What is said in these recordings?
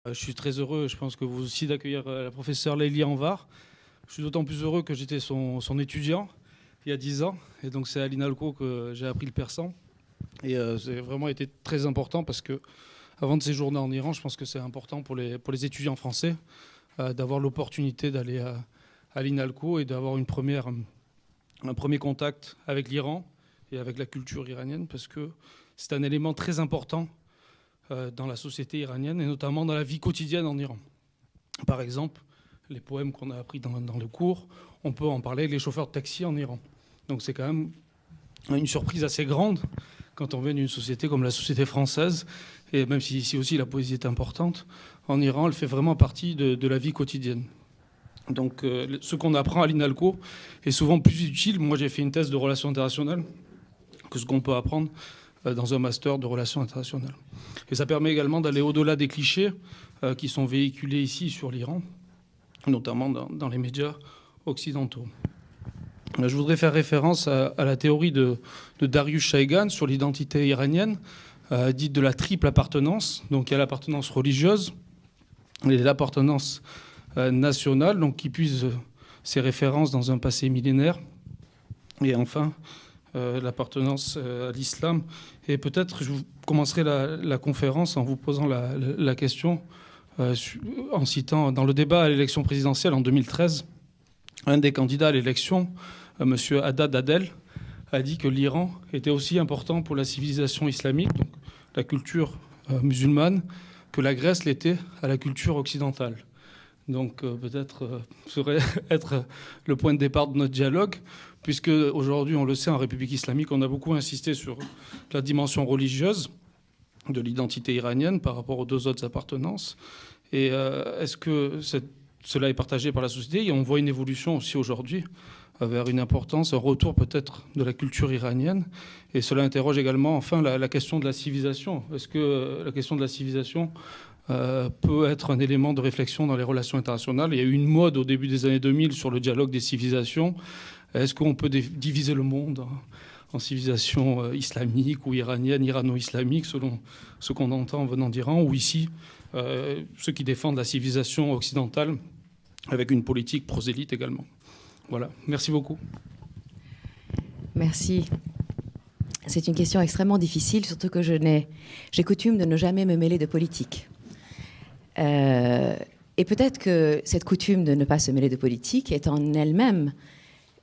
Je suis très heureux, je pense que vous aussi, d'accueillir la professeure Leïli Anvar. Je suis d'autant plus heureux que j'étais son étudiant il y a 10 ans. Et donc c'est à l'INALCO que j'ai appris le persan. Et c'est vraiment été très important parce que avant de séjourner en Iran, je pense que c'est important pour les étudiants français d'avoir l'opportunité d'aller à l'INALCO et d'avoir un premier contact avec l'Iran et avec la culture iranienne, parce que c'est un élément très important dans la société iranienne et notamment dans la vie quotidienne en Iran. Par exemple, les poèmes qu'on a appris dans le cours, on peut en parler avec les chauffeurs de taxi en Iran. Donc c'est quand même une surprise assez grande quand on vient d'une société comme la société française, et même si ici aussi la poésie est importante, en Iran, elle fait vraiment partie de la vie quotidienne. Donc ce qu'on apprend à l'INALCO est souvent plus utile. Moi, j'ai fait une thèse de relations internationales que ce qu'on peut apprendre dans un master de relations internationales. Et ça permet également d'aller au-delà des clichés qui sont véhiculés ici sur l'Iran, notamment dans les médias occidentaux. Je voudrais faire référence à la théorie de Darius Shayegan sur l'identité iranienne, dite de la triple appartenance. Donc il y a l'appartenance religieuse, et l'appartenance nationale, donc qui puise ses références dans un passé millénaire, et enfin l'appartenance à l'islam. Et peut-être je commencerai la conférence en vous posant la question, en citant dans le débat à l'élection présidentielle en 2013, un des candidats à l'élection, M. Haddad Adel, a dit que l'Iran était aussi important pour la civilisation islamique, donc la culture musulmane, que la Grèce l'était à la culture occidentale. Donc peut-être serait être le point de départ de notre dialogue, puisque aujourd'hui, on le sait, en République islamique, on a beaucoup insisté sur la dimension religieuse de l'identité iranienne par rapport aux deux autres appartenances. Et est-ce que cela est partagé par la société? Et on voit une évolution aussi aujourd'hui vers une importance, un retour peut-être de la culture iranienne. Et cela interroge également, enfin, la question de la civilisation. Est-ce que la question de la civilisation peut être un élément de réflexion dans les relations internationales? Il y a eu une mode au début des années 2000 sur le dialogue des civilisations. Est-ce qu'on peut diviser le monde en civilisation islamique ou iranienne, irano-islamique, selon ce qu'on entend venant d'Iran, ou ici, ceux qui défendent la civilisation occidentale avec une politique prosélyte également? Voilà, merci beaucoup. Merci. C'est une question extrêmement difficile, surtout que j'ai coutume de ne jamais me mêler de politique. Et peut-être que cette coutume de ne pas se mêler de politique est en elle-même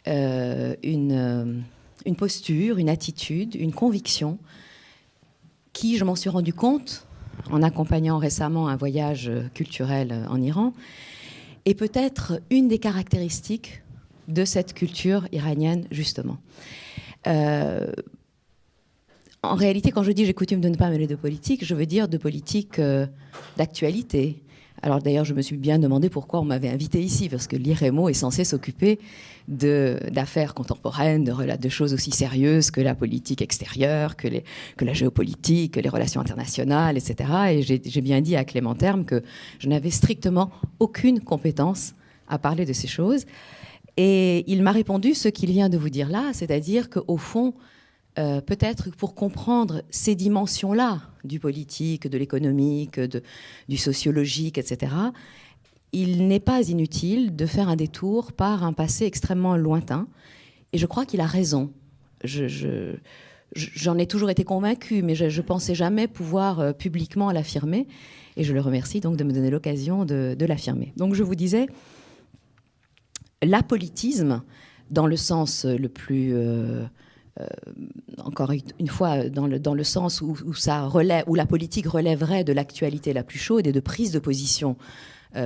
une posture, une attitude, une conviction qui, je m'en suis rendu compte en accompagnant récemment un voyage culturel en Iran, est peut-être une des caractéristiques de cette culture iranienne, justement. En réalité, quand je dis j'ai coutume de ne pas mêler de politique, je veux dire de politique d'actualité. Alors d'ailleurs, je me suis bien demandé pourquoi on m'avait invité ici, parce que l'IREMO est censé s'occuper d'affaires contemporaines, de choses aussi sérieuses que la politique extérieure, que la géopolitique, que les relations internationales, etc. Et j'ai bien dit à Clément Terme que je n'avais strictement aucune compétence à parler de ces choses. Et il m'a répondu ce qu'il vient de vous dire là, c'est-à-dire qu'au fond, peut-être pour comprendre ces dimensions-là du politique, de l'économique, du sociologique, etc., il n'est pas inutile de faire un détour par un passé extrêmement lointain. Et je crois qu'il a raison. J'en ai toujours été convaincue, mais je ne pensais jamais pouvoir publiquement l'affirmer. Et je le remercie donc de me donner l'occasion de l'affirmer. Donc je vous disais, l'apolitisme, dans le sens le plus... encore une fois, dans le sens où la politique relèverait de l'actualité la plus chaude et de prise de position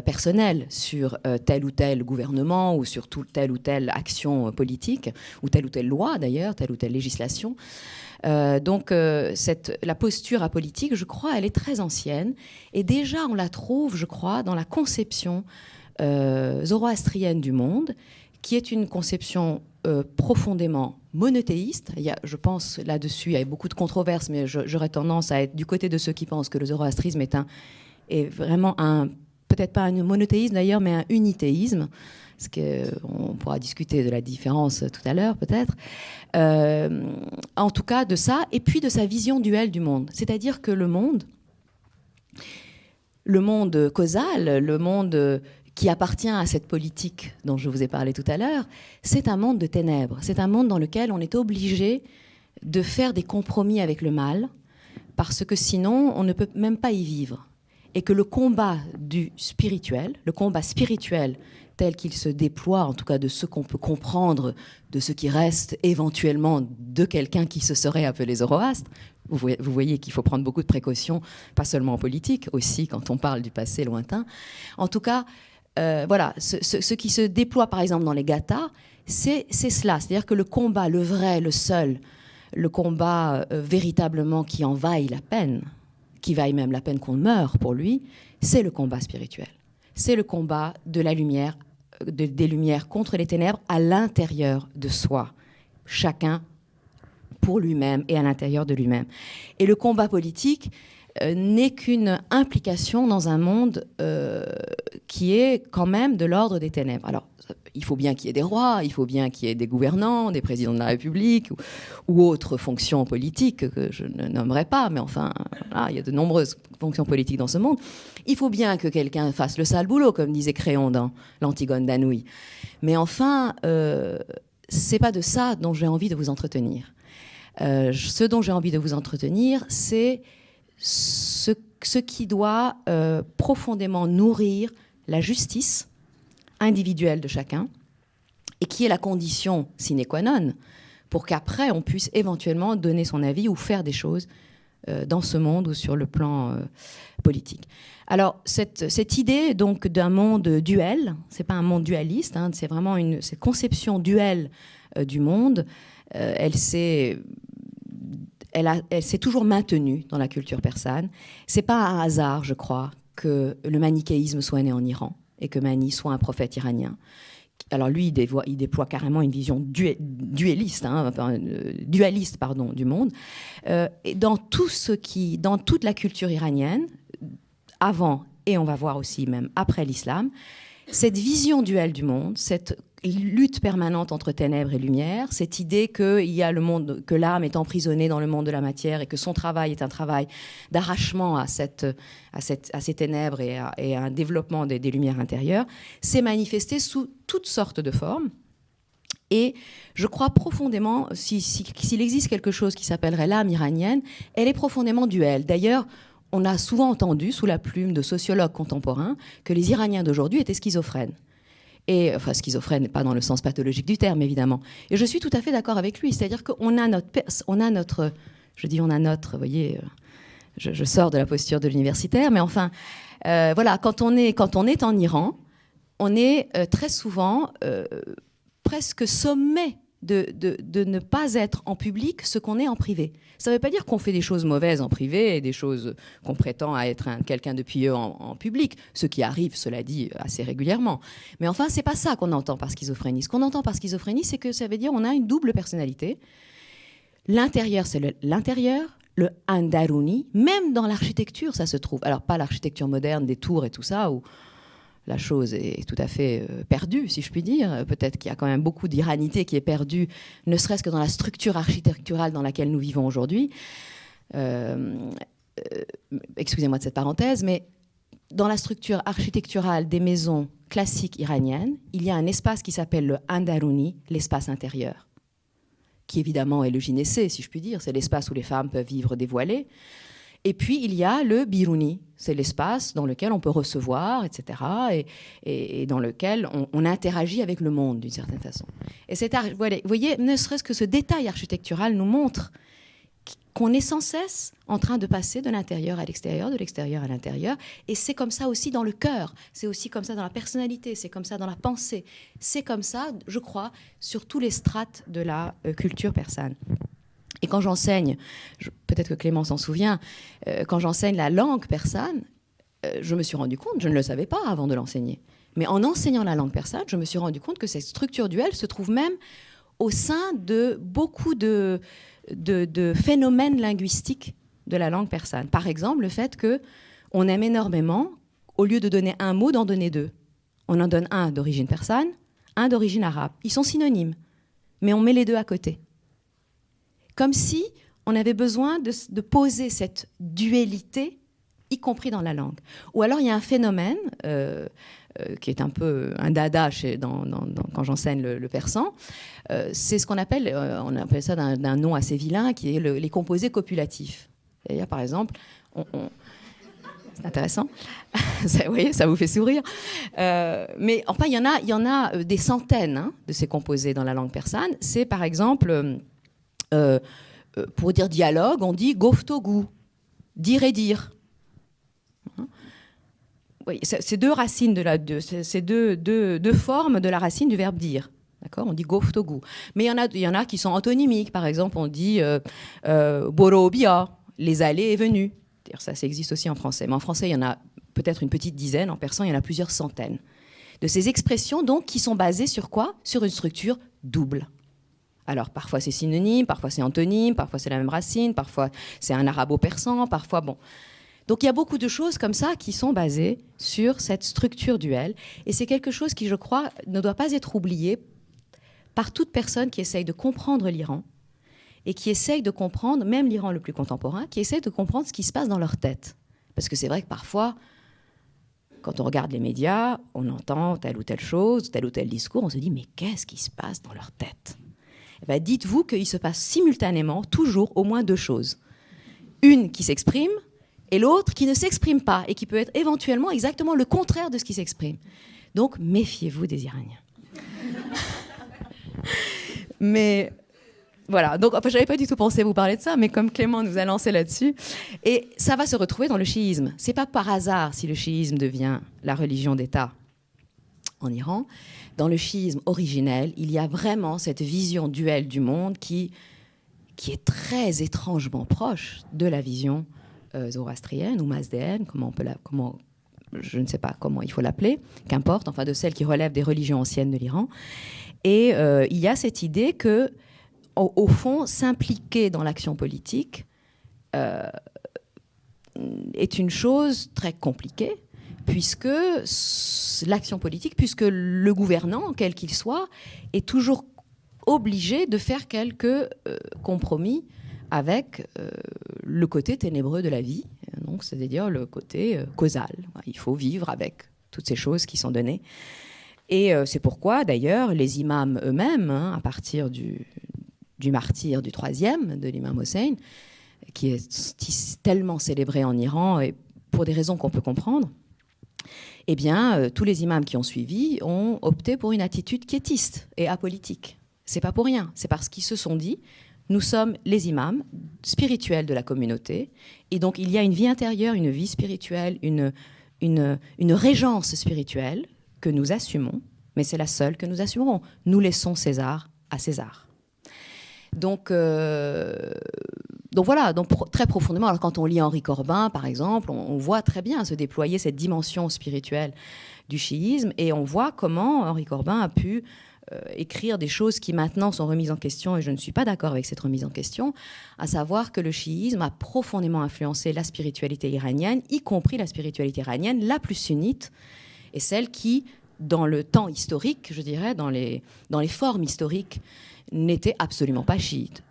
personnelle sur tel ou tel gouvernement ou sur telle ou telle action politique, ou telle loi d'ailleurs, telle ou telle législation. Donc la posture apolitique, je crois, elle est très ancienne. Et déjà, on la trouve, je crois, dans la conception zoroastrienne du monde, qui est une conception profondément monothéiste. Je pense là-dessus, il y a beaucoup de controverses, mais j'aurais tendance à être du côté de ceux qui pensent que le zoroastrisme est vraiment peut-être pas un monothéisme d'ailleurs, mais un unithéisme, parce qu'on pourra discuter de la différence tout à l'heure peut-être. En tout cas de ça, et puis de sa vision duelle du monde. C'est-à-dire que le monde le monde causal, le monde qui appartient à cette politique dont je vous ai parlé tout à l'heure, c'est un monde de ténèbres. C'est un monde dans lequel on est obligé de faire des compromis avec le mal, parce que sinon, on ne peut même pas y vivre. Et que le combat spirituel tel qu'il se déploie, en tout cas de ce qu'on peut comprendre, de ce qui reste éventuellement de quelqu'un qui se serait appelé Zoroastre, vous voyez qu'il faut prendre beaucoup de précautions, pas seulement en politique, aussi quand on parle du passé lointain. En tout cas, voilà, ce qui se déploie par exemple dans les gathas, c'est cela, c'est-à-dire que le combat, le vrai, le seul, le combat véritablement qui en vaille la peine, qui vaille même la peine qu'on meure pour lui, c'est le combat spirituel. C'est le combat de la lumière, des lumières contre les ténèbres à l'intérieur de soi, chacun pour lui-même et à l'intérieur de lui-même. Et le combat politique n'est qu'une implication dans un monde qui est quand même de l'ordre des ténèbres. Alors, il faut bien qu'il y ait des rois, il faut bien qu'il y ait des gouvernants, des présidents de la République ou autres fonctions politiques que je ne nommerai pas, mais enfin, là, il y a de nombreuses fonctions politiques dans ce monde. Il faut bien que quelqu'un fasse le sale boulot, comme disait Créon dans l'Antigone d'Anouilh. Mais enfin, c'est pas de ça dont j'ai envie de vous entretenir. Ce dont j'ai envie de vous entretenir, c'est ce qui doit profondément nourrir la justice individuelle de chacun et qui est la condition sine qua non pour qu'après on puisse éventuellement donner son avis ou faire des choses dans ce monde ou sur le plan politique. Alors cette idée donc d'un monde duel, c'est pas un monde dualiste, hein, c'est vraiment cette conception duel du monde, elle s'est toujours maintenue dans la culture persane. C'est pas un hasard, je crois, que le manichéisme soit né en Iran et que Mani soit un prophète iranien. Alors lui, il déploie carrément une vision dualiste du monde. Et dans toute la culture iranienne, avant, et on va voir aussi même après l'islam, cette vision duelle du monde, cette lutte permanente entre ténèbres et lumière, cette idée qu'il y a le monde, que l'âme est emprisonnée dans le monde de la matière et que son travail est un travail d'arrachement à ces ténèbres et à un développement des lumières intérieures, s'est manifesté sous toutes sortes de formes. Et je crois profondément, s'il existe quelque chose qui s'appellerait l'âme iranienne, elle est profondément duelle. D'ailleurs, on a souvent entendu, sous la plume de sociologues contemporains, que les Iraniens d'aujourd'hui étaient schizophrènes. Et, enfin, schizophrène, pas dans le sens pathologique du terme, évidemment. Et je suis tout à fait d'accord avec lui. C'est-à-dire qu'on a notre, vous voyez, je sors de la posture de l'universitaire, mais enfin, voilà, quand on est en Iran, on est très souvent presque sommé de ne pas être en public ce qu'on est en privé. Ça ne veut pas dire qu'on fait des choses mauvaises en privé et des choses qu'on prétend à être quelqu'un de pieux en public, ce qui arrive, cela dit, assez régulièrement. Mais enfin, ce n'est pas ça qu'on entend par schizophrénie. Ce qu'on entend par schizophrénie, c'est que ça veut dire qu'on a une double personnalité. L'intérieur, c'est l'intérieur, le andaruni. Même dans l'architecture, ça se trouve. Alors, pas l'architecture moderne des tours et tout ça, où la chose est tout à fait perdue, si je puis dire. Peut-être qu'il y a quand même beaucoup d'iranité qui est perdue, ne serait-ce que dans la structure architecturale dans laquelle nous vivons aujourd'hui. Excusez-moi de cette parenthèse, mais dans la structure architecturale des maisons classiques iraniennes, il y a un espace qui s'appelle le Andaruni, l'espace intérieur, qui évidemment est le gynécée, si je puis dire. C'est l'espace où les femmes peuvent vivre dévoilées. Et puis, il y a le Biruni, c'est l'espace dans lequel on peut recevoir, etc., et dans lequel on interagit avec le monde, d'une certaine façon. Et vous voyez, ne serait-ce que ce détail architectural nous montre qu'on est sans cesse en train de passer de l'intérieur à l'extérieur, de l'extérieur à l'intérieur, et c'est comme ça aussi dans le cœur, c'est aussi comme ça dans la personnalité, c'est comme ça dans la pensée, c'est comme ça, je crois, sur tous les strates de la culture persane. Et quand j'enseigne, peut-être que Clément s'en souvient, quand j'enseigne la langue persane, je me suis rendu compte, je ne le savais pas avant de l'enseigner, mais en enseignant la langue persane, je me suis rendu compte que cette structure duelle se trouve même au sein de beaucoup de phénomènes linguistiques de la langue persane. Par exemple, le fait qu'on aime énormément, au lieu de donner un mot, d'en donner deux. On en donne un d'origine persane, un d'origine arabe. Ils sont synonymes, mais on met les deux à côté. Comme si on avait besoin de poser cette dualité y compris dans la langue. Ou alors il y a un phénomène qui est un peu un dada quand j'enseigne le persan, c'est ce qu'on appelle, on appelle ça d'un nom assez vilain, qui est les composés copulatifs. C'est-à-dire, par exemple, c'est intéressant, vous voyez, ça vous fait sourire. Mais enfin, il y en a des centaines de ces composés dans la langue persane. C'est par exemple, pour dire dialogue, on dit goftogu, dire et dire. Oui, c'est deux racines c'est deux formes de la racine du verbe dire. D'accord, on dit goftogu. Mais il y en a qui sont antonymiques. Par exemple, on dit borobia, les allées et venues. Ça existe aussi en français. Mais en français, il y en a peut-être une petite dizaine. En persan, il y en a plusieurs centaines. De ces expressions, donc, qui sont basées sur quoi? Sur une structure double. Alors, parfois, c'est synonyme, parfois, c'est antonyme, parfois, c'est la même racine, parfois, c'est un arabo-persan, parfois, bon. Donc, il y a beaucoup de choses comme ça qui sont basées sur cette structure duelle. Et c'est quelque chose qui, je crois, ne doit pas être oublié par toute personne qui essaye de comprendre l'Iran et qui essaye de comprendre, même l'Iran le plus contemporain, qui essaye de comprendre ce qui se passe dans leur tête. Parce que c'est vrai que parfois, quand on regarde les médias, on entend telle ou telle chose, tel ou tel discours, on se dit « mais qu'est-ce qui se passe dans leur tête ?» Eh bien, dites-vous qu'il se passe simultanément, toujours, au moins deux choses. Une qui s'exprime et l'autre qui ne s'exprime pas et qui peut être éventuellement exactement le contraire de ce qui s'exprime. Donc, méfiez-vous des Iraniens. Mais... voilà, donc enfin, je n'avais pas du tout pensé vous parler de ça, mais comme Clément nous a lancé là-dessus, et ça va se retrouver dans le chiisme. C'est pas par hasard si le chiisme devient la religion d'État en Iran. Dans le chiisme originel, il y a vraiment cette vision duelle du monde qui est très étrangement proche de la vision zoroastrienne ou mazdéenne, je ne sais pas comment il faut l'appeler, qu'importe, enfin de celle qui relève des religions anciennes de l'Iran. Et il y a cette idée que au fond, s'impliquer dans l'action politique est une chose très compliquée, puisque l'action politique, puisque le gouvernant, quel qu'il soit, est toujours obligé de faire quelques compromis avec le côté ténébreux de la vie, donc c'est-à-dire le côté causal. Il faut vivre avec toutes ces choses qui sont données. Et c'est pourquoi, d'ailleurs, les imams eux-mêmes, à partir du martyre du troisième, de l'imam Hossein, qui est tellement célébré en Iran, et pour des raisons qu'on peut comprendre, eh bien, tous les imams qui ont suivi ont opté pour une attitude quiétiste et apolitique. C'est pas pour rien, c'est parce qu'ils se sont dit, nous sommes les imams spirituels de la communauté, et donc il y a une vie intérieure, une vie spirituelle, une régence spirituelle que nous assumons, mais c'est la seule que nous assumerons. Nous laissons César à César. Donc voilà, donc très profondément, alors quand on lit Henri Corbin, par exemple, on voit très bien se déployer cette dimension spirituelle du chiisme, et on voit comment Henri Corbin a pu écrire des choses qui maintenant sont remises en question, et je ne suis pas d'accord avec cette remise en question, à savoir que le chiisme a profondément influencé la spiritualité iranienne, y compris la spiritualité iranienne la plus sunnite, et celle qui, dans le temps historique, je dirais, dans les formes historiques, n'était absolument pas chiite.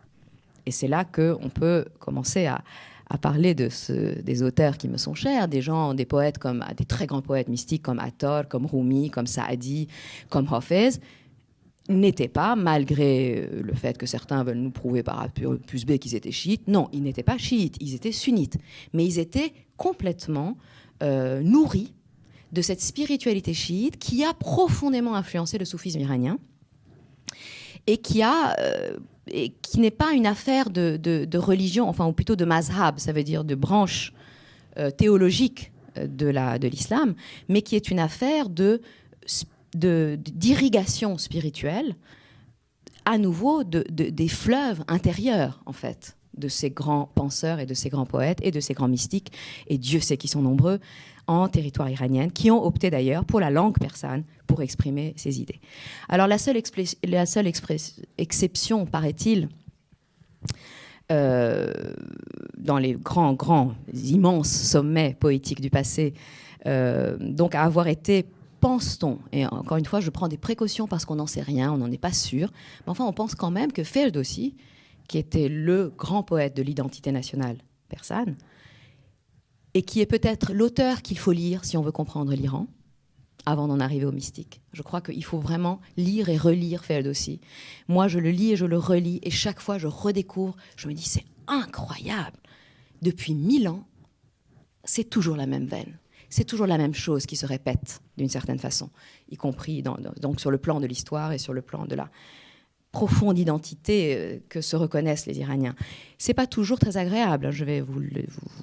Et c'est là qu'on peut commencer à parler des auteurs qui me sont chers, des poètes des très grands poètes mystiques comme Attar, comme Rumi, comme Saadi, comme Hafez, n'étaient pas, malgré le fait que certains veulent nous prouver par A plus B qu'ils étaient chiites, non, ils n'étaient pas chiites, ils étaient sunnites. Mais ils étaient complètement nourris de cette spiritualité chiite qui a profondément influencé le soufisme iranien, et qui n'est pas une affaire de religion, enfin, ou plutôt de mazhab, ça veut dire de branche théologique de l'islam, mais qui est une affaire d'irrigation spirituelle, à nouveau des fleuves intérieurs, en fait, de ces grands penseurs et de ces grands poètes et de ces grands mystiques, et Dieu sait qu'ils sont nombreux, en territoire iranien, qui ont opté d'ailleurs pour la langue persane pour exprimer ces idées. Alors la seule exception, paraît-il, dans les grands, immenses sommets poétiques du passé, donc à avoir été, pense-t-on, et encore une fois je prends des précautions parce qu'on n'en sait rien, on n'en est pas sûr, mais enfin on pense quand même que Ferdowsi, qui était le grand poète de l'identité nationale persane, et qui est peut-être l'auteur qu'il faut lire si on veut comprendre l'Iran, avant d'en arriver au mystique. Je crois qu'il faut vraiment lire et relire Ferdowsi. Moi, je le lis et je le relis, et chaque fois, je redécouvre, je me dis, c'est incroyable. Depuis 1000 ans, c'est toujours la même veine. C'est toujours la même chose qui se répète d'une certaine façon, y compris donc sur le plan de l'histoire et sur le plan de la profonde identité que se reconnaissent les Iraniens. C'est pas toujours très agréable, je vais vous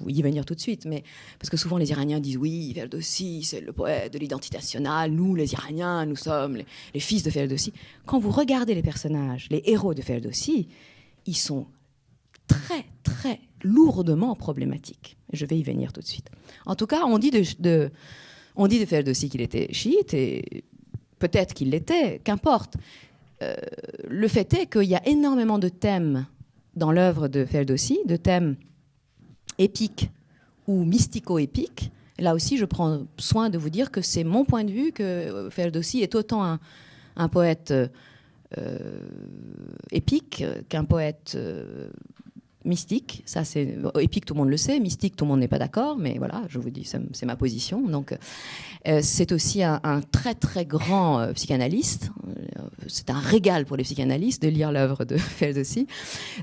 y venir tout de suite, mais parce que souvent les Iraniens disent oui, Ferdowsi, c'est le poète de l'identité nationale, nous les Iraniens, nous sommes les fils de Ferdowsi. Quand vous regardez les personnages, les héros de Ferdowsi, ils sont très, très lourdement problématiques. Je vais y venir tout de suite. En tout cas, on dit de Ferdowsi qu'il était chiite, et peut-être qu'il l'était, qu'importe. Le fait est qu'il y a énormément de thèmes dans l'œuvre de Ferdowsi, de thèmes épiques ou mystico-épiques. Là aussi, je prends soin de vous dire que c'est mon point de vue que Ferdowsi est autant un poète épique qu'un poète mystique. Ça, c'est épique, tout le monde le sait. Mystique, tout le monde n'est pas d'accord, mais voilà, je vous dis, c'est ma position. Donc, c'est aussi un très très grand psychanalyste. C'est un régal pour les psychanalystes de lire l'œuvre de Ferdowsi.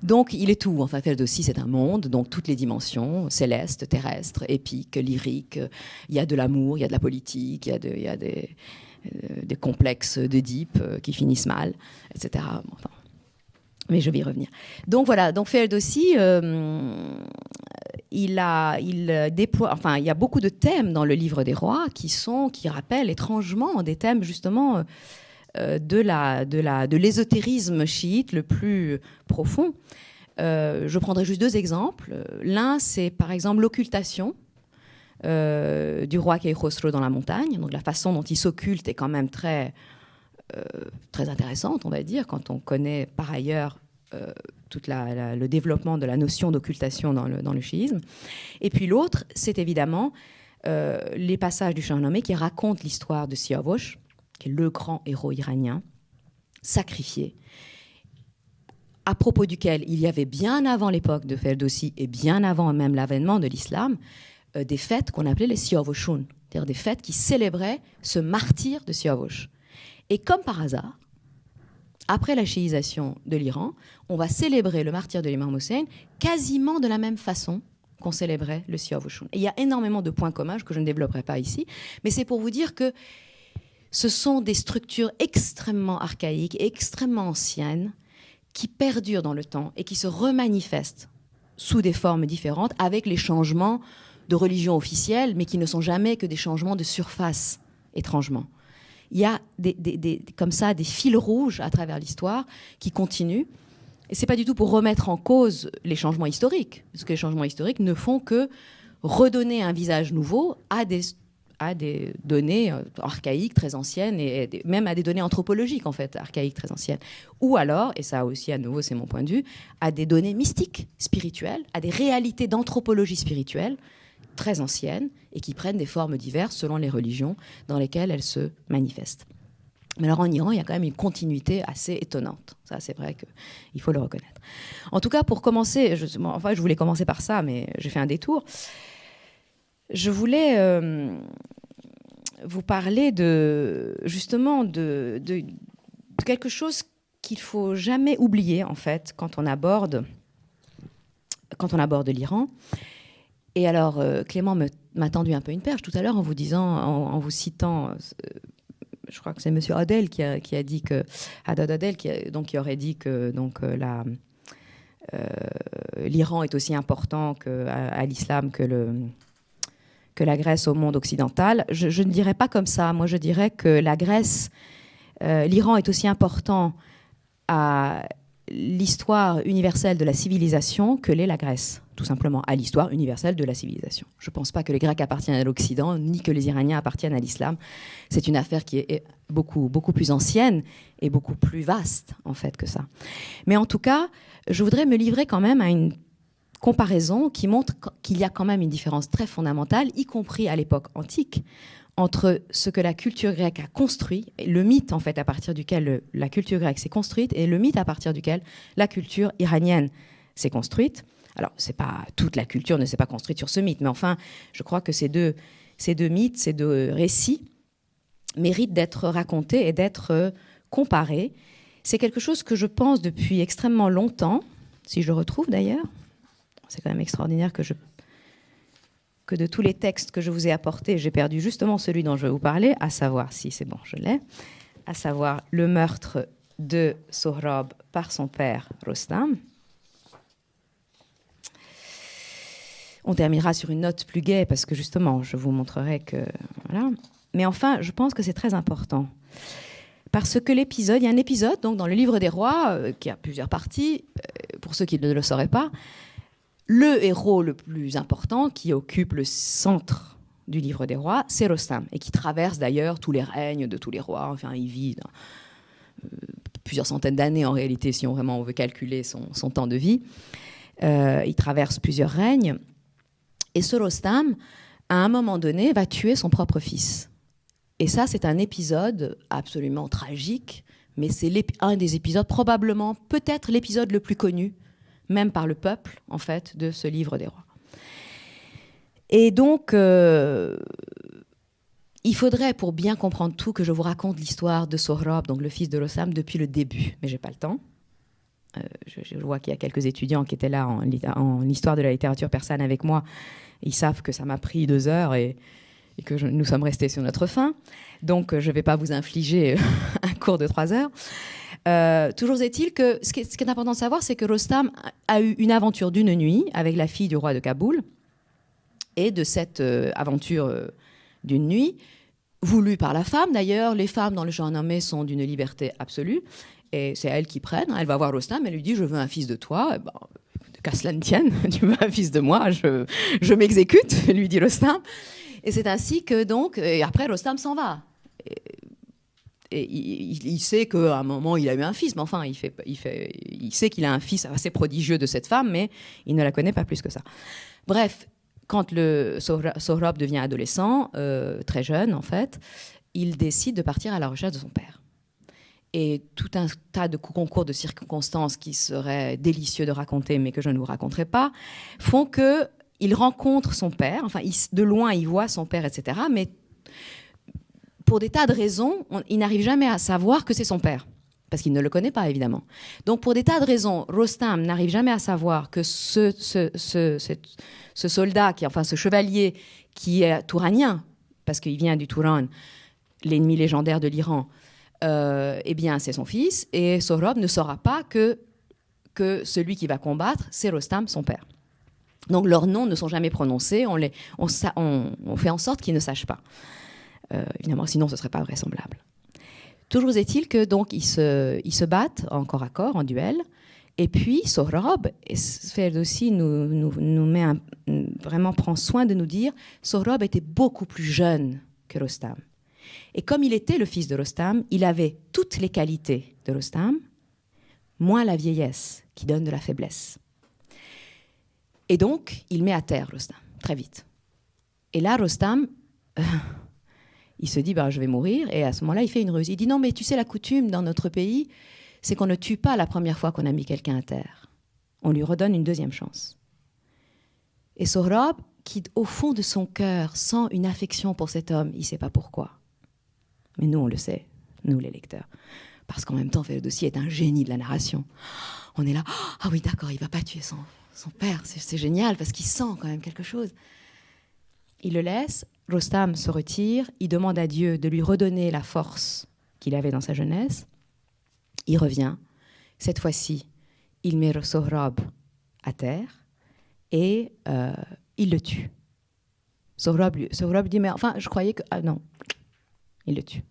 Donc, il est tout. Enfin, Ferdowsi, c'est un monde, donc toutes les dimensions, célestes, terrestres, épiques, lyriques. Il y a de l'amour, il y a de la politique, il y a des complexes d'Oedipe qui finissent mal, etc. Enfin, mais je vais y revenir. Donc voilà, donc Ferdowsi, il déploie, enfin, il y a beaucoup de thèmes dans le livre des rois qui rappellent étrangement des thèmes justement de l'ésotérisme chiite le plus profond. Je prendrai juste 2 exemples. L'un, c'est par exemple l'occultation du roi Khosrow dans la montagne. Donc la façon dont il s'occulte est quand même très intéressante, on va dire, quand on connaît par ailleurs tout le développement de la notion d'occultation dans le chiisme. Et puis l'autre, c'est évidemment les passages du Shahnameh qui racontent l'histoire de Siavush, qui est le grand héros iranien, sacrifié, à propos duquel il y avait bien avant l'époque de Ferdowsi et bien avant même l'avènement de l'islam, des fêtes qu'on appelait les Siavushun, c'est-à-dire des fêtes qui célébraient ce martyr de Siavush. Et comme par hasard, après la chiisation de l'Iran, on va célébrer le martyr de l'imam Hussein quasiment de la même façon qu'on célébrait le Siavushun. Et il y a énormément de points communs que je ne développerai pas ici, mais c'est pour vous dire que ce sont des structures extrêmement archaïques et extrêmement anciennes qui perdurent dans le temps et qui se remanifestent sous des formes différentes avec les changements de religion officielle, mais qui ne sont jamais que des changements de surface, étrangement. Il y a comme ça des fils rouges à travers l'histoire qui continuent. Et ce n'est pas du tout pour remettre en cause les changements historiques, parce que les changements historiques ne font que redonner un visage nouveau à des données archaïques très anciennes, et même à des données anthropologiques, en fait, archaïques très anciennes. Ou alors, et ça aussi, à nouveau, c'est mon point de vue, à des données mystiques, spirituelles, à des réalités d'anthropologie spirituelle très anciennes et qui prennent des formes diverses selon les religions dans lesquelles elles se manifestent. Mais alors en Iran, il y a quand même une continuité assez étonnante. Ça, c'est vrai qu'il faut le reconnaître. En tout cas, pour commencer, je voulais commencer par ça, mais j'ai fait un détour. Je voulais vous parler justement de quelque chose qu'il ne faut jamais oublier, en fait, quand on aborde l'Iran. Et alors, Clément m'a tendu un peu une perche tout à l'heure en vous citant, je crois que c'est M. Adel qui a dit que Haddad Adel qui aurait dit que l'Iran est aussi important à l'islam que la Grèce au monde occidental. Je ne dirais pas comme ça. Moi, je dirais que l'Iran est aussi important à l'histoire universelle de la civilisation que l'est la Grèce, tout simplement, à l'histoire universelle de la civilisation. Je ne pense pas que les Grecs appartiennent à l'Occident, ni que les Iraniens appartiennent à l'islam. C'est une affaire qui est beaucoup, beaucoup plus ancienne et beaucoup plus vaste, en fait, que ça. Mais en tout cas, je voudrais me livrer quand même à une comparaison qui montre qu'il y a quand même une différence très fondamentale, y compris à l'époque antique, entre ce que la culture grecque a construit, le mythe en fait à partir duquel la culture grecque s'est construite, et le mythe à partir duquel la culture iranienne s'est construite, Alors, toute la culture ne s'est pas construite sur ce mythe, mais enfin, je crois que ces deux mythes, ces deux récits méritent d'être racontés et d'être comparés. C'est quelque chose que je pense depuis extrêmement longtemps, si je le retrouve d'ailleurs. C'est quand même extraordinaire que de tous les textes que je vous ai apportés, j'ai perdu justement celui dont je vais vous parler, à savoir, si c'est bon, je l'ai, à savoir le meurtre de Sohrab par son père Rostam. On terminera sur une note plus gaie parce que justement, je vous montrerai que... Voilà. Mais enfin, je pense que c'est très important. Parce que il y a un épisode donc, dans le livre des rois, qui a plusieurs parties, pour ceux qui ne le sauraient pas. Le héros le plus important, qui occupe le centre du livre des rois, c'est Rostam, et qui traverse d'ailleurs tous les règnes de tous les rois. Enfin, il vit plusieurs centaines d'années en réalité, si on veut calculer son temps de vie. Il traverse plusieurs règnes. Et ce Rostam, à un moment donné, va tuer son propre fils. Et ça, c'est un épisode absolument tragique, mais c'est un des épisodes, probablement, peut-être l'épisode le plus connu, même par le peuple, en fait, de ce livre des rois. Et donc, il faudrait, pour bien comprendre tout, que je vous raconte l'histoire de Sohrab, donc le fils de Rostam, depuis le début. Mais je n'ai pas le temps. Je vois qu'il y a quelques étudiants qui étaient là en histoire de la littérature persane avec moi. Ils savent que ça m'a pris 2 heures et que nous sommes restés sur notre faim. Donc, je ne vais pas vous infliger un cours de 3 heures. Toujours est-il que ce qui est important de savoir, c'est que Rostam a eu une aventure d'une nuit avec la fille du roi de Kaboul. Et de cette aventure d'une nuit, voulue par la femme, d'ailleurs, les femmes dans le Shahnameh sont d'une liberté absolue. Et c'est elles qui prennent. Elle va voir Rostam, elle lui dit « Je veux un fils de toi. » Eh ben, qu'à cela ne tienne, tu veux un fils de moi, je m'exécute, lui dit Rostam. Et c'est ainsi que donc, et après Rostam s'en va. Et il sait qu'à un moment il a eu un fils, mais enfin il sait qu'il a un fils assez prodigieux de cette femme, mais il ne la connaît pas plus que ça. Bref, quand le Sohrab devient adolescent, très jeune en fait, il décide de partir à la recherche de son père. Et tout un tas de concours de circonstances qui seraient délicieux de raconter, mais que je ne vous raconterai pas, font qu'il rencontre son père. Enfin, de loin, il voit son père, etc. Mais pour des tas de raisons, il n'arrive jamais à savoir que c'est son père. Parce qu'il ne le connaît pas, évidemment. Donc, pour des tas de raisons, Rostam n'arrive jamais à savoir que ce soldat, ce chevalier qui est touranien, parce qu'il vient du Touran, l'ennemi légendaire de l'Iran, eh bien, c'est son fils, et Sohrab ne saura pas que celui qui va combattre, c'est Rostam, son père. Donc, leurs noms ne sont jamais prononcés, on fait en sorte qu'ils ne sachent pas. Évidemment, sinon, ce ne serait pas vraisemblable. Toujours est-il que donc ils se battent en corps à corps, en duel, et puis Sohrab, Ferdowsi vraiment prend soin de nous dire, Sohrab était beaucoup plus jeune que Rostam. Et comme il était le fils de Rostam, il avait toutes les qualités de Rostam, moins la vieillesse qui donne de la faiblesse. Et donc, il met à terre Rostam, très vite. Et là, Rostam, il se dit, je vais mourir. Et à ce moment-là, il fait une ruse. Il dit, non, mais tu sais, la coutume dans notre pays, c'est qu'on ne tue pas la première fois qu'on a mis quelqu'un à terre. On lui redonne une deuxième chance. Et Sohrab, qui au fond de son cœur sent une affection pour cet homme, il ne sait pas pourquoi. Mais nous, on le sait, nous les lecteurs. Parce qu'en même temps, Ferdowsi est un génie de la narration. On est là, ah oui, d'accord, il ne va pas tuer son père. C'est génial, parce qu'il sent quand même quelque chose. Il le laisse, Rostam se retire, il demande à Dieu de lui redonner la force qu'il avait dans sa jeunesse. Il revient. Cette fois-ci, il met Sohrab à terre et il le tue. Sohrab dit, mais enfin, je croyais que... Ah non, il le tue.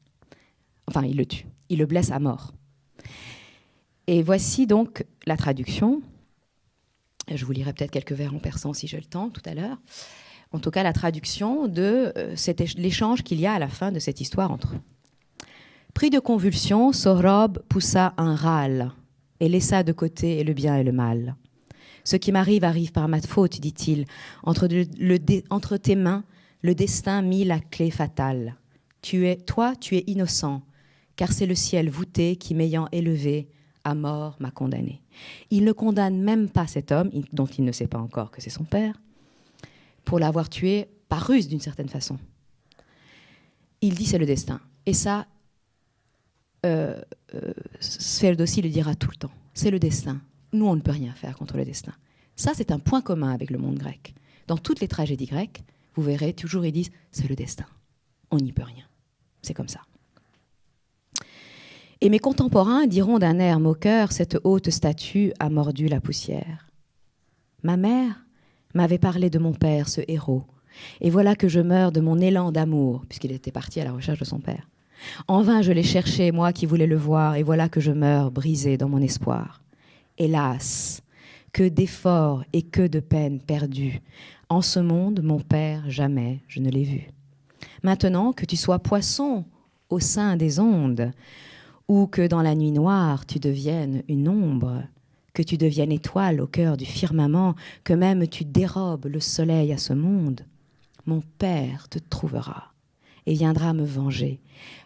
Enfin, il le tue. Il le blesse à mort. Et voici donc la traduction. Je vous lirai peut-être quelques vers en persan si j'ai le temps tout à l'heure. En tout cas, la traduction de l'échange qu'il y a à la fin de cette histoire entre eux. Pris de convulsions, Sohrab poussa un râle et laissa de côté le bien et le mal. Ce qui m'arrive arrive par ma faute, dit-il. Entre tes mains, le destin mit la clé fatale. Toi, tu es innocent, car c'est le ciel voûté qui, m'ayant élevé, à mort m'a condamné. Il ne condamne même pas cet homme, dont il ne sait pas encore que c'est son père, pour l'avoir tué par ruse d'une certaine façon. Il dit c'est le destin. Et ça, Sferdowsi le dira tout le temps. C'est le destin. Nous, on ne peut rien faire contre le destin. Ça, c'est un point commun avec le monde grec. Dans toutes les tragédies grecques, vous verrez, toujours ils disent c'est le destin. On n'y peut rien. C'est comme ça. Et mes contemporains diront d'un air moqueur, cette haute statue a mordu la poussière. Ma mère m'avait parlé de mon père, ce héros, et voilà que je meurs de mon élan d'amour, puisqu'il était parti à la recherche de son père. En vain je l'ai cherché, moi qui voulais le voir, et voilà que je meurs brisé dans mon espoir. Hélas, que d'efforts et que de peines perdues. En ce monde, mon père, jamais je ne l'ai vu. Maintenant que tu sois poisson au sein des ondes, ou que dans la nuit noire tu deviennes une ombre, que tu deviennes étoile au cœur du firmament, que même tu dérobes le soleil à ce monde, mon père te trouvera et viendra me venger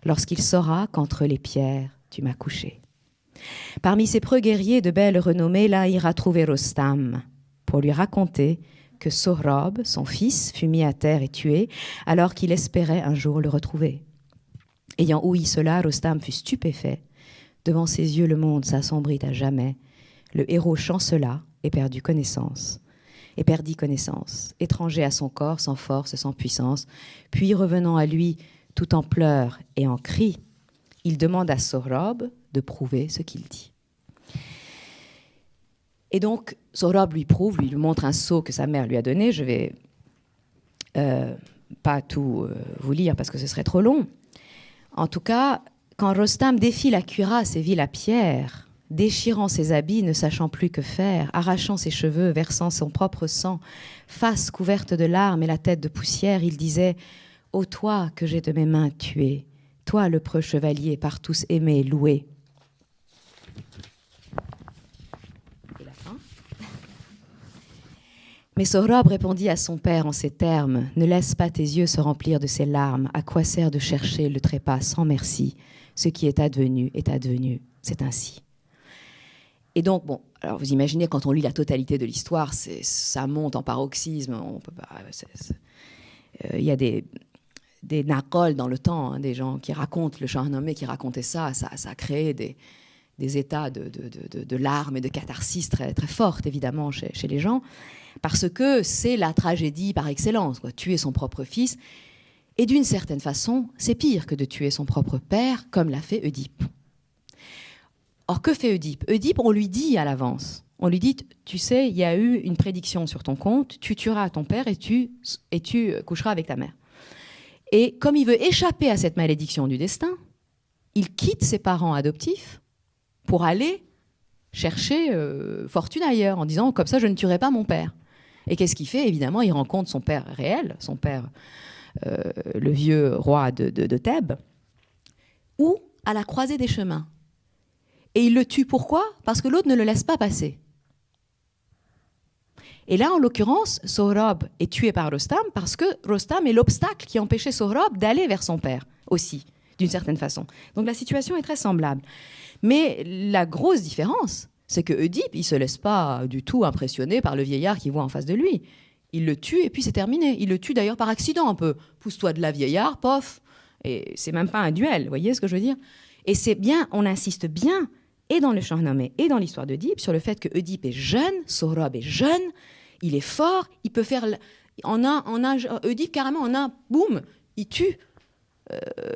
lorsqu'il saura qu'entre les pierres tu m'as couché. Parmi ces preux guerriers de belle renommée, là ira trouver Rostam pour lui raconter que Sohrab, son fils, fut mis à terre et tué alors qu'il espérait un jour le retrouver. Ayant ouï cela, Rostam fut stupéfait. Devant ses yeux, le monde s'assombrit à jamais. Le héros chancela et perdit connaissance. Étranger à son corps, sans force, sans puissance. Puis, revenant à lui, tout en pleurs et en cris, il demande à Sohrab de prouver ce qu'il dit. Et donc, Sohrab lui prouve, lui montre un sceau que sa mère lui a donné. Je ne vais pas tout vous lire parce que ce serait trop long. En tout cas, quand Rostam défie la cuirasse et vit la pierre, déchirant ses habits, ne sachant plus que faire, arrachant ses cheveux, versant son propre sang, face couverte de larmes et la tête de poussière, il disait « Ô toi que j'ai de mes mains tué, toi le preux chevalier par tous aimé, loué. » Et la fin. Mais Sohrab répondit à son père en ces termes « Ne laisse pas tes yeux se remplir de ces larmes, à quoi sert de chercher le trépas sans merci? Ce qui est advenu, c'est ainsi. » Et donc, bon, alors vous imaginez, quand on lit la totalité de l'histoire, ça monte en paroxysme. Il y a des narcoles dans le temps, des gens qui racontent, le Shahnameh qui racontait ça a créé des états de larmes et de catharsis très, très fortes, évidemment, chez les gens, parce que c'est la tragédie par excellence, quoi, tuer son propre fils. Et d'une certaine façon, c'est pire que de tuer son propre père, comme l'a fait Oedipe. Or, que fait Oedipe? Oedipe, on lui dit à l'avance. On lui dit, tu sais, il y a eu une prédiction sur ton compte, tu tueras ton père et tu coucheras avec ta mère. Et comme il veut échapper à cette malédiction du destin, il quitte ses parents adoptifs pour aller chercher fortune ailleurs, en disant, comme ça, je ne tuerai pas mon père. Et qu'est-ce qu'il fait? Évidemment, il rencontre son père réel, son père, le vieux roi de Thèbes, ou à la croisée des chemins. Et il le tue, pourquoi? Parce que l'autre ne le laisse pas passer. Et là, en l'occurrence, Sohrab est tué par Rostam parce que Rostam est l'obstacle qui empêchait Sohrab d'aller vers son père aussi, d'une certaine façon. Donc la situation est très semblable. Mais la grosse différence, c'est que Oedipe, il ne se laisse pas du tout impressionner par le vieillard qu'il voit en face de lui. Il le tue et puis c'est terminé. Il le tue d'ailleurs par accident un peu. Pousse-toi de là, vieillard, pof. Et c'est même pas un duel, vous voyez ce que je veux dire? Et c'est bien, on insiste bien, et dans le Shahnameh et dans l'histoire d'Oedipe, sur le fait que Oedipe est jeune, Sohrab est jeune, il est fort, il peut faire... Oedipe, carrément, en un boum, il tue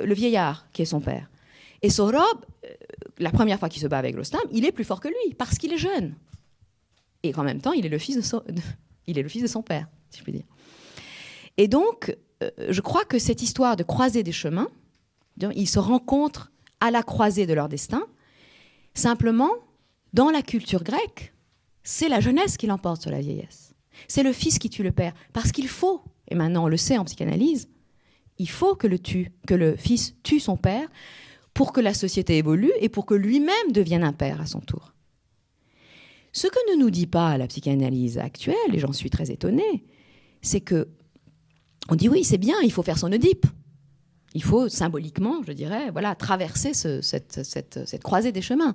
le vieillard qui est son père. Et Sohrab, la première fois qu'il se bat avec Rostam, il est plus fort que lui, parce qu'il est jeune. Et qu'en même temps, il est le fils de son père, si je puis dire. Et donc, je crois que cette histoire de croiser des chemins, ils se rencontrent à la croisée de leur destin. Simplement, dans la culture grecque, c'est la jeunesse qui l'emporte sur la vieillesse. C'est le fils qui tue le père. Parce qu'il faut, et maintenant on le sait en psychanalyse, il faut que le fils tue son père pour que la société évolue et pour que lui-même devienne un père à son tour. Ce que ne nous dit pas la psychanalyse actuelle, et j'en suis très étonnée, c'est que on dit oui, c'est bien, il faut faire son Oedipe. Il faut symboliquement, je dirais, voilà, traverser cette croisée des chemins.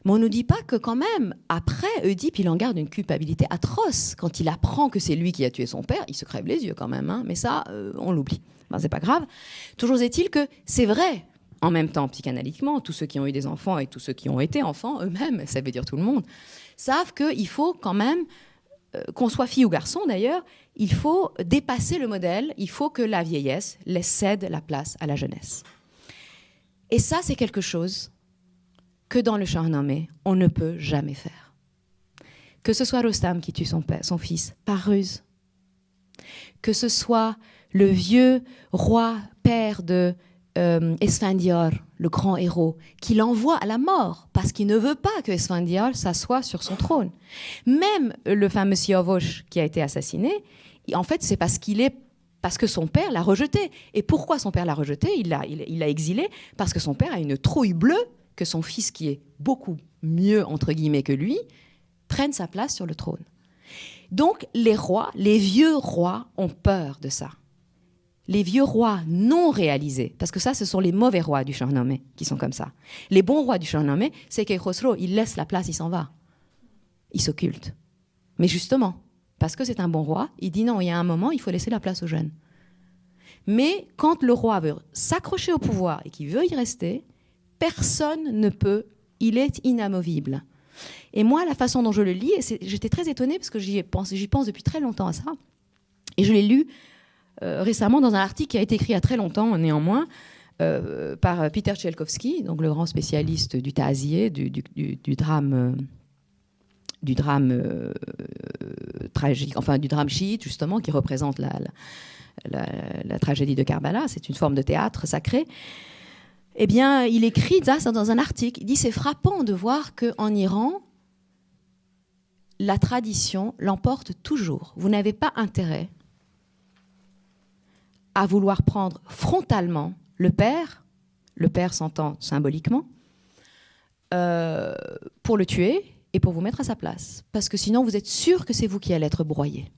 Mais on ne nous dit pas que quand même, après, Oedipe, il en garde une culpabilité atroce. Quand il apprend que c'est lui qui a tué son père, il se crève les yeux quand même. Hein. Mais ça, on l'oublie. Ben, c'est pas grave. Toujours est-il que c'est vrai, en même temps, psychanalytiquement, tous ceux qui ont eu des enfants et tous ceux qui ont été enfants eux-mêmes, ça veut dire tout le monde, savent qu'il faut quand même, qu'on soit fille ou garçon d'ailleurs, il faut dépasser le modèle, il faut que la vieillesse cède la place à la jeunesse. Et ça, c'est quelque chose que dans le Shahnameh, on ne peut jamais faire. Que ce soit Rostam qui tue son fils par ruse, que ce soit le vieux roi père de Esfandiar, le grand héros, qui l'envoie à la mort parce qu'il ne veut pas que Esfandiar s'assoie sur son trône. Même le fameux Siavosh qui a été assassiné, en fait, c'est parce que son père l'a rejeté. Et pourquoi son père l'a rejeté ? Il l'a exilé parce que son père a une trouille bleue que son fils, qui est beaucoup mieux, entre guillemets, que lui, prenne sa place sur le trône. Donc, les rois, les vieux rois, ont peur de ça. Les vieux rois non réalisés, parce que ça, ce sont les mauvais rois du Shahnameh qui sont comme ça. Les bons rois du Shahnameh, c'est que Khosrow, il laisse la place, il s'en va. Il s'occulte. Mais justement, parce que c'est un bon roi, il dit non, il y a un moment, il faut laisser la place aux jeunes. Mais quand le roi veut s'accrocher au pouvoir et qu'il veut y rester, personne ne peut, il est inamovible. Et moi, la façon dont je le lis, j'étais très étonnée parce que j'y pense depuis très longtemps à ça. Et je l'ai lu récemment dans un article qui a été écrit il y a très longtemps, néanmoins, par Peter Tchelkovsky, donc le grand spécialiste du ta'aziyeh, du drame tragique, enfin du drame chiite, justement, qui représente la tragédie de Karbala. C'est une forme de théâtre sacré. Eh bien, il écrit ça dans un article. Il dit, c'est frappant de voir qu'en Iran, la tradition l'emporte toujours. Vous n'avez pas intérêt à vouloir prendre frontalement le père s'entend symboliquement, pour le tuer et pour vous mettre à sa place. Parce que sinon, vous êtes sûr que c'est vous qui allez être broyé.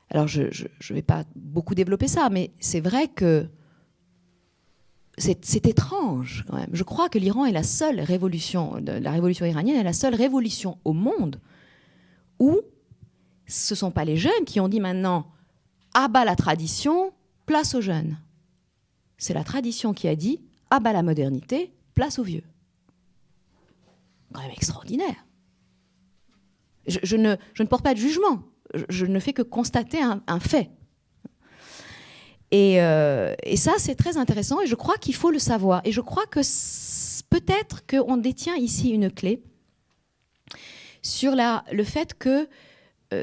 Alors, je ne vais pas beaucoup développer ça, mais c'est vrai que c'est étrange quand même. Je crois que l'Iran est la seule révolution, la révolution iranienne est la seule révolution au monde où ce ne sont pas les jeunes qui ont dit maintenant à bas la tradition, place aux jeunes. C'est la tradition qui a dit à bas la modernité, place aux vieux. Quand même extraordinaire. Je ne porte pas de jugement. Je ne fais que constater un fait. Et ça, c'est très intéressant et je crois qu'il faut le savoir. Et je crois que peut-être qu'on détient ici une clé sur le fait que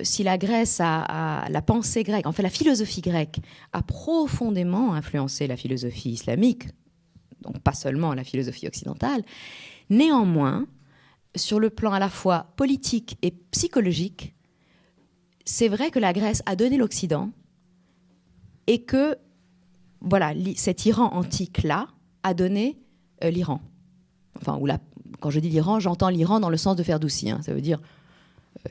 si la Grèce la pensée grecque, en fait la philosophie grecque, a profondément influencé la philosophie islamique, donc pas seulement la philosophie occidentale, néanmoins, sur le plan à la fois politique et psychologique, c'est vrai que la Grèce a donné l'Occident et que voilà, cet Iran antique-là a donné l'Iran. Enfin, quand je dis l'Iran, j'entends l'Iran dans le sens de Ferdowsi. Ça veut dire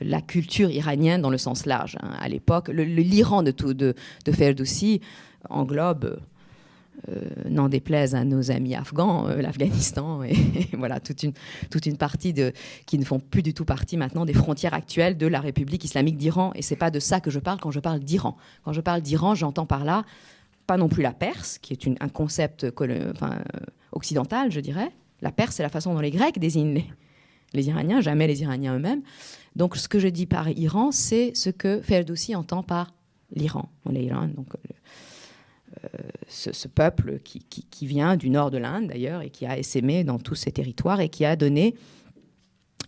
la culture iranienne dans le sens large. À l'époque, l'Iran de Ferdowsi englobe, n'en déplaise à nos amis afghans, l'Afghanistan et voilà, toute une partie qui ne font plus du tout partie maintenant des frontières actuelles de la République islamique d'Iran. Et c'est pas de ça que je parle quand je parle d'Iran. Quand je parle d'Iran, j'entends par là pas non plus la Perse, qui est un concept occidental, je dirais. La Perse, c'est la façon dont les Grecs désignent les Iraniens, jamais les Iraniens eux-mêmes. Donc, ce que je dis par Iran, c'est ce que Ferdowsi entend par l'Iran. L'Iran, donc ce peuple qui vient du nord de l'Inde, d'ailleurs, et qui a essaimé dans tous ces territoires et qui a donné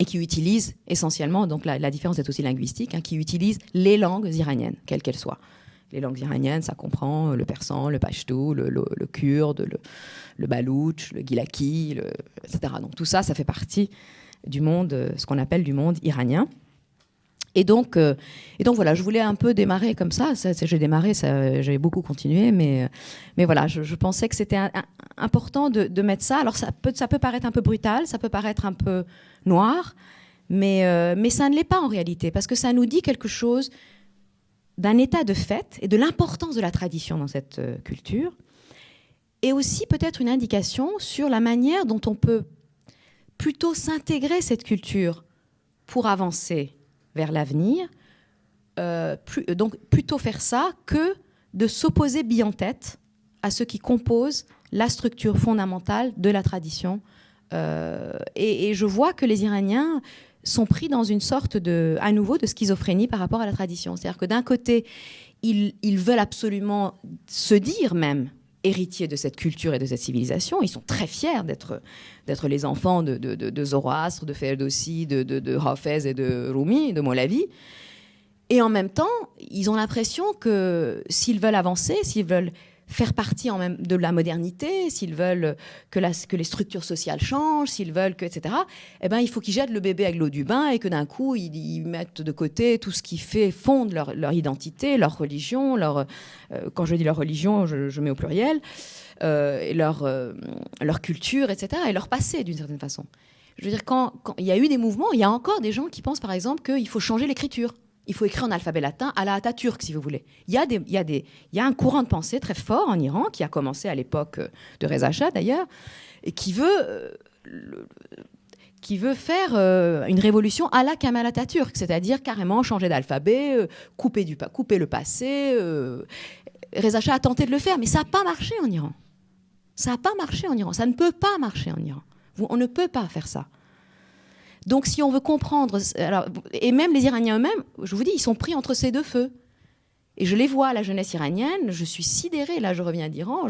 et qui utilise essentiellement, donc la différence est aussi linguistique, qui utilise les langues iraniennes, quelles qu'elles soient. Les langues iraniennes, ça comprend le persan, le pachtou, le kurde, le baloutche, le gilaki, etc. Donc tout ça, ça fait partie du monde, ce qu'on appelle du monde iranien. Et donc voilà, je voulais un peu démarrer comme ça. J'ai démarré, j'avais beaucoup continué, mais voilà, je pensais que c'était important de mettre ça. Alors ça peut paraître un peu brutal, ça peut paraître un peu noir, mais ça ne l'est pas en réalité, parce que ça nous dit quelque chose d'un état de fait et de l'importance de la tradition dans cette culture, et aussi peut-être une indication sur la manière dont on peut plutôt s'intégrer cette culture pour avancer vers l'avenir, donc plutôt faire ça que de s'opposer bille en tête à ce qui compose la structure fondamentale de la tradition. Et je vois que les Iraniens sont pris dans une sorte à nouveau de schizophrénie par rapport à la tradition. C'est-à-dire que d'un côté, ils veulent absolument se dire même héritiers de cette culture et de cette civilisation. Ils sont très fiers d'être les enfants de Zoroastre, de Ferdowsi, de Hafez et de Rumi, de Molavi. Et en même temps, ils ont l'impression que s'ils veulent avancer, s'ils veulent faire partie de la modernité, s'ils veulent que les structures sociales changent, s'ils veulent que, etc., eh ben, il faut qu'ils jettent le bébé avec l'eau du bain et que d'un coup, ils mettent de côté tout ce qui fonde leur identité, leur religion, quand je dis leur religion, je mets au pluriel, et leur culture, etc., et leur passé, d'une certaine façon. Je veux dire, quand il y a eu des mouvements, il y a encore des gens qui pensent, par exemple, qu'il faut changer l'écriture. Il faut écrire en alphabet latin à la Atatürk, si vous voulez. Il y a un courant de pensée très fort en Iran, qui a commencé à l'époque de Reza Shah, d'ailleurs, et qui veut faire une révolution à la Kemal Atatürk, c'est-à-dire carrément changer d'alphabet, couper le passé. Reza Shah a tenté de le faire, mais ça n'a pas marché en Iran. Ça n'a pas marché en Iran. Ça ne peut pas marcher en Iran. On ne peut pas faire ça. Donc, si on veut comprendre... et même les Iraniens eux-mêmes, je vous dis, ils sont pris entre ces deux feux. Et je les vois, la jeunesse iranienne, je suis sidérée. Là, je reviens d'Iran.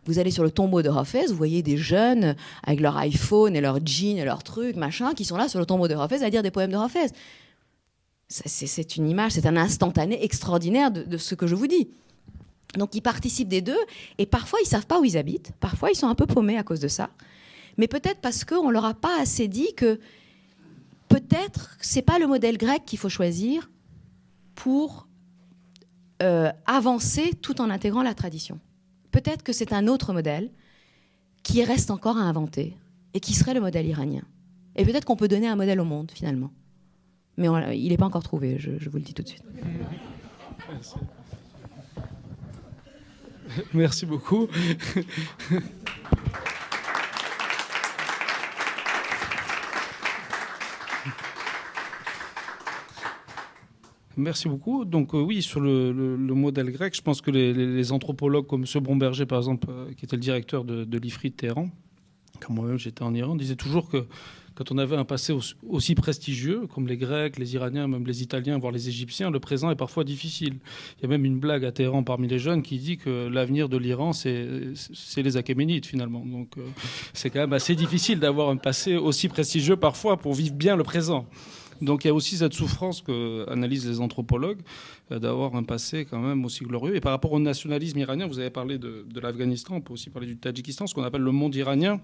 Vous allez sur le tombeau de Hafez, vous voyez des jeunes avec leur iPhone et leur jean et leur truc, machin, qui sont là sur le tombeau de Hafez à dire des poèmes de Hafez. C'est une image, c'est un instantané extraordinaire de ce que je vous dis. Donc, ils participent des deux. Et parfois, ils ne savent pas où ils habitent. Parfois, ils sont un peu paumés à cause de ça. Mais peut-être parce qu'on ne leur a pas assez dit que peut-être ce n'est pas le modèle grec qu'il faut choisir pour avancer tout en intégrant la tradition. Peut-être que c'est un autre modèle qui reste encore à inventer et qui serait le modèle iranien. Et peut-être qu'on peut donner un modèle au monde, finalement. Mais il n'est pas encore trouvé, je vous le dis tout de suite. Merci. Merci beaucoup. Merci beaucoup. Donc oui, sur le modèle grec, je pense que les anthropologues comme M. Bromberger, par exemple, qui était le directeur de l'IFRI de Téhéran, quand moi-même j'étais en Iran, disait toujours que quand on avait un passé aussi prestigieux, comme les Grecs, les Iraniens, même les Italiens, voire les Égyptiens, le présent est parfois difficile. Il y a même une blague à Téhéran parmi les jeunes qui dit que l'avenir de l'Iran, c'est les Achéménides, finalement. Donc c'est quand même assez difficile d'avoir un passé aussi prestigieux parfois pour vivre bien le présent. Donc il y a aussi cette souffrance qu'analysent les anthropologues, d'avoir un passé quand même aussi glorieux. Et par rapport au nationalisme iranien, vous avez parlé de l'Afghanistan, on peut aussi parler du Tadjikistan, ce qu'on appelle le monde iranien.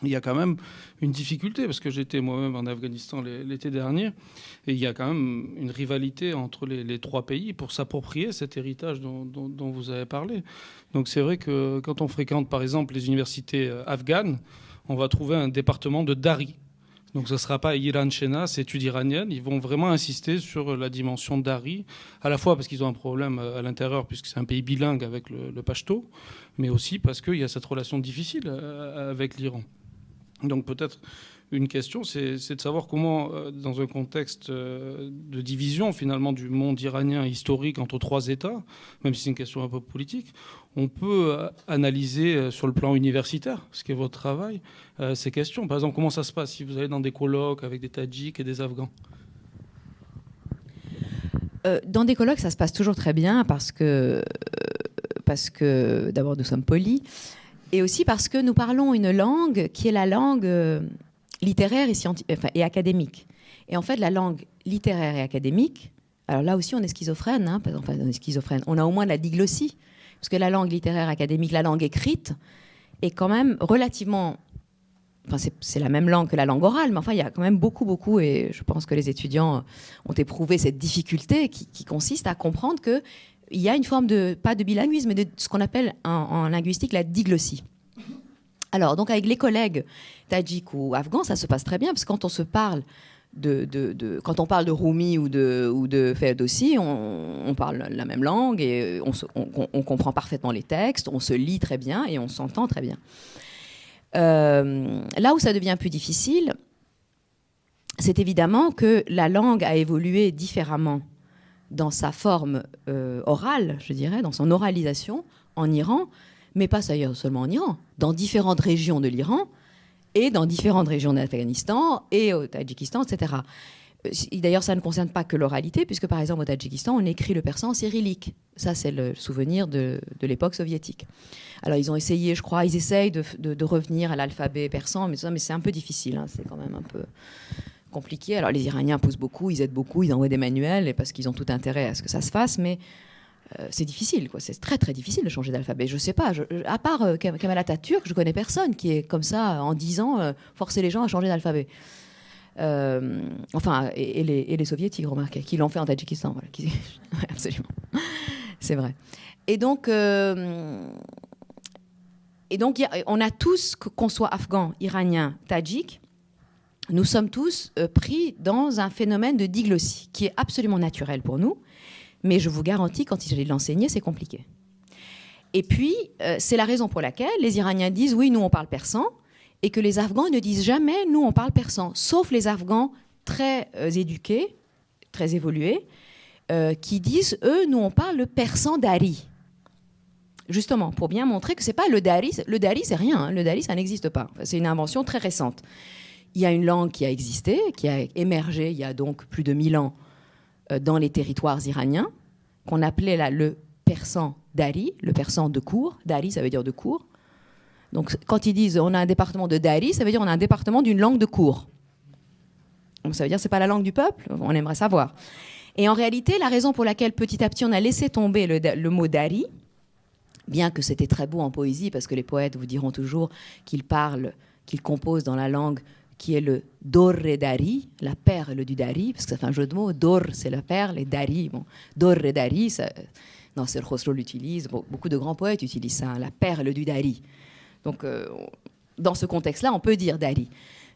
Il y a quand même une difficulté, parce que j'étais moi-même en Afghanistan l'été dernier, et il y a quand même une rivalité entre les trois pays pour s'approprier cet héritage dont vous avez parlé. Donc c'est vrai que quand on fréquente par exemple les universités afghanes, on va trouver un département de Dari. Donc ce ne sera pas Iran Shenas, études iraniennes. Ils vont vraiment insister sur la dimension Dari, à la fois parce qu'ils ont un problème à l'intérieur, puisque c'est un pays bilingue avec le pachto, mais aussi parce qu'il y a cette relation difficile avec l'Iran. Donc peut-être une question, c'est de savoir comment, dans un contexte de division finalement du monde iranien historique entre trois États, même si c'est une question un peu politique, on peut analyser sur le plan universitaire, ce qui est votre travail, ces questions. Par exemple, comment ça se passe si vous allez dans des colloques avec des Tadjiks et des Afghans ? Dans des colloques, ça se passe toujours très bien parce que d'abord, nous sommes polis, et aussi parce que nous parlons une langue qui est la langue littéraire et académique. Et en fait, la langue littéraire et académique, alors là aussi, on est schizophrène. On est schizophrène. On a au moins la diglossie, parce que la langue littéraire académique, la langue écrite, est quand même relativement... Enfin, c'est la même langue que la langue orale, mais enfin, il y a quand même beaucoup, et je pense que les étudiants ont éprouvé cette difficulté qui consiste à comprendre qu'il y a une forme pas de bilinguisme, mais de ce qu'on appelle en linguistique la diglossie. Alors, donc, avec les collègues tadjiks ou afghans, ça se passe très bien, parce que quand on se parle quand on parle de Rumi ou de Ferdowsi, on parle la même langue et on comprend parfaitement les textes, on se lit très bien et on s'entend très bien. Là où ça devient plus difficile, c'est évidemment que la langue a évolué différemment dans sa forme orale, je dirais, dans son oralisation en Iran, mais pas seulement en Iran, dans différentes régions de l'Iran et dans différentes régions d'Afghanistan et au Tadjikistan, etc. D'ailleurs, ça ne concerne pas que l'oralité, puisque par exemple au Tadjikistan, on écrit le persan en cyrillique. Ça, c'est le souvenir de l'époque soviétique. Alors, ils ont essayé, je crois, ils essayent de revenir à l'alphabet persan, mais c'est un peu difficile, hein, c'est quand même un peu compliqué. Alors, les Iraniens poussent beaucoup, ils aident beaucoup, ils envoient des manuels, et parce qu'ils ont tout intérêt à ce que ça se fasse, mais c'est difficile, quoi. C'est très, très difficile de changer d'alphabet. Je ne sais pas, à part Kemal Atatürk, je ne connais personne qui est comme ça, en 10 ans, forcer les gens à changer d'alphabet. Enfin, et les soviétiques, remarquez, qui l'ont fait en Tadjikistan. Voilà, absolument. C'est vrai. Et donc, on a tous, qu'on soit afghans, iraniens, tadjiks, nous sommes tous pris dans un phénomène de diglossie qui est absolument naturel pour nous. Mais je vous garantis, quand il s'agit de l'enseigner, c'est compliqué. Et puis, c'est la raison pour laquelle les Iraniens disent « oui, nous, on parle persan », et que les Afghans ne disent jamais « nous, on parle persan », sauf les Afghans très éduqués, très évolués, qui disent « eux, nous, on parle le persan dari ». Justement, pour bien montrer que ce n'est pas le dari. Le dari, c'est rien. Hein. Le dari, ça n'existe pas. C'est une invention très récente. Il y a une langue qui a existé, qui a émergé il y a donc plus de 1000 ans dans les territoires iraniens, qu'on appelait là le persan dari, le persan de cour. Dari, ça veut dire de cour. Donc, quand ils disent on a un département de dari, ça veut dire on a un département d'une langue de cour. Donc, ça veut dire c'est pas la langue du peuple. On aimerait savoir. Et en réalité, la raison pour laquelle petit à petit on a laissé tomber le mot dari, bien que c'était très beau en poésie, parce que les poètes vous diront toujours qu'ils parlent, qu'ils composent dans la langue qui est le dorre dari, la perle du dari, parce que ça fait un jeu de mots. Dor, c'est la perle, et dari, bon, dorre dari, Nasser Khosrow l'utilise, beaucoup de grands poètes utilisent ça, hein, la perle du dari. Donc, dans ce contexte-là, on peut dire dari.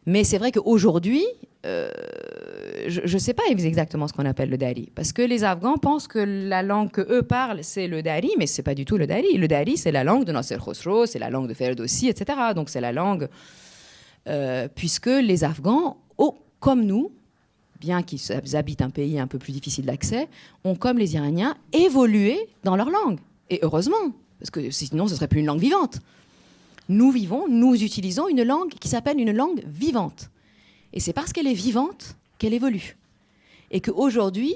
Mais c'est vrai qu'aujourd'hui, je ne sais pas exactement ce qu'on appelle le dari, parce que les Afghans pensent que la langue qu'eux parlent, c'est le dari, mais ce n'est pas du tout le dari. Le dari, c'est la langue de Nasser Khosrow, c'est la langue de Ferdowsi, etc. Donc, c'est la langue... puisque les Afghans, comme nous, bien qu'ils habitent un pays un peu plus difficile d'accès, ont, comme les Iraniens, évolué dans leur langue. Et heureusement, parce que sinon ce ne serait plus une langue vivante. Nous utilisons une langue qui s'appelle une langue vivante. Et c'est parce qu'elle est vivante qu'elle évolue. Et qu'aujourd'hui,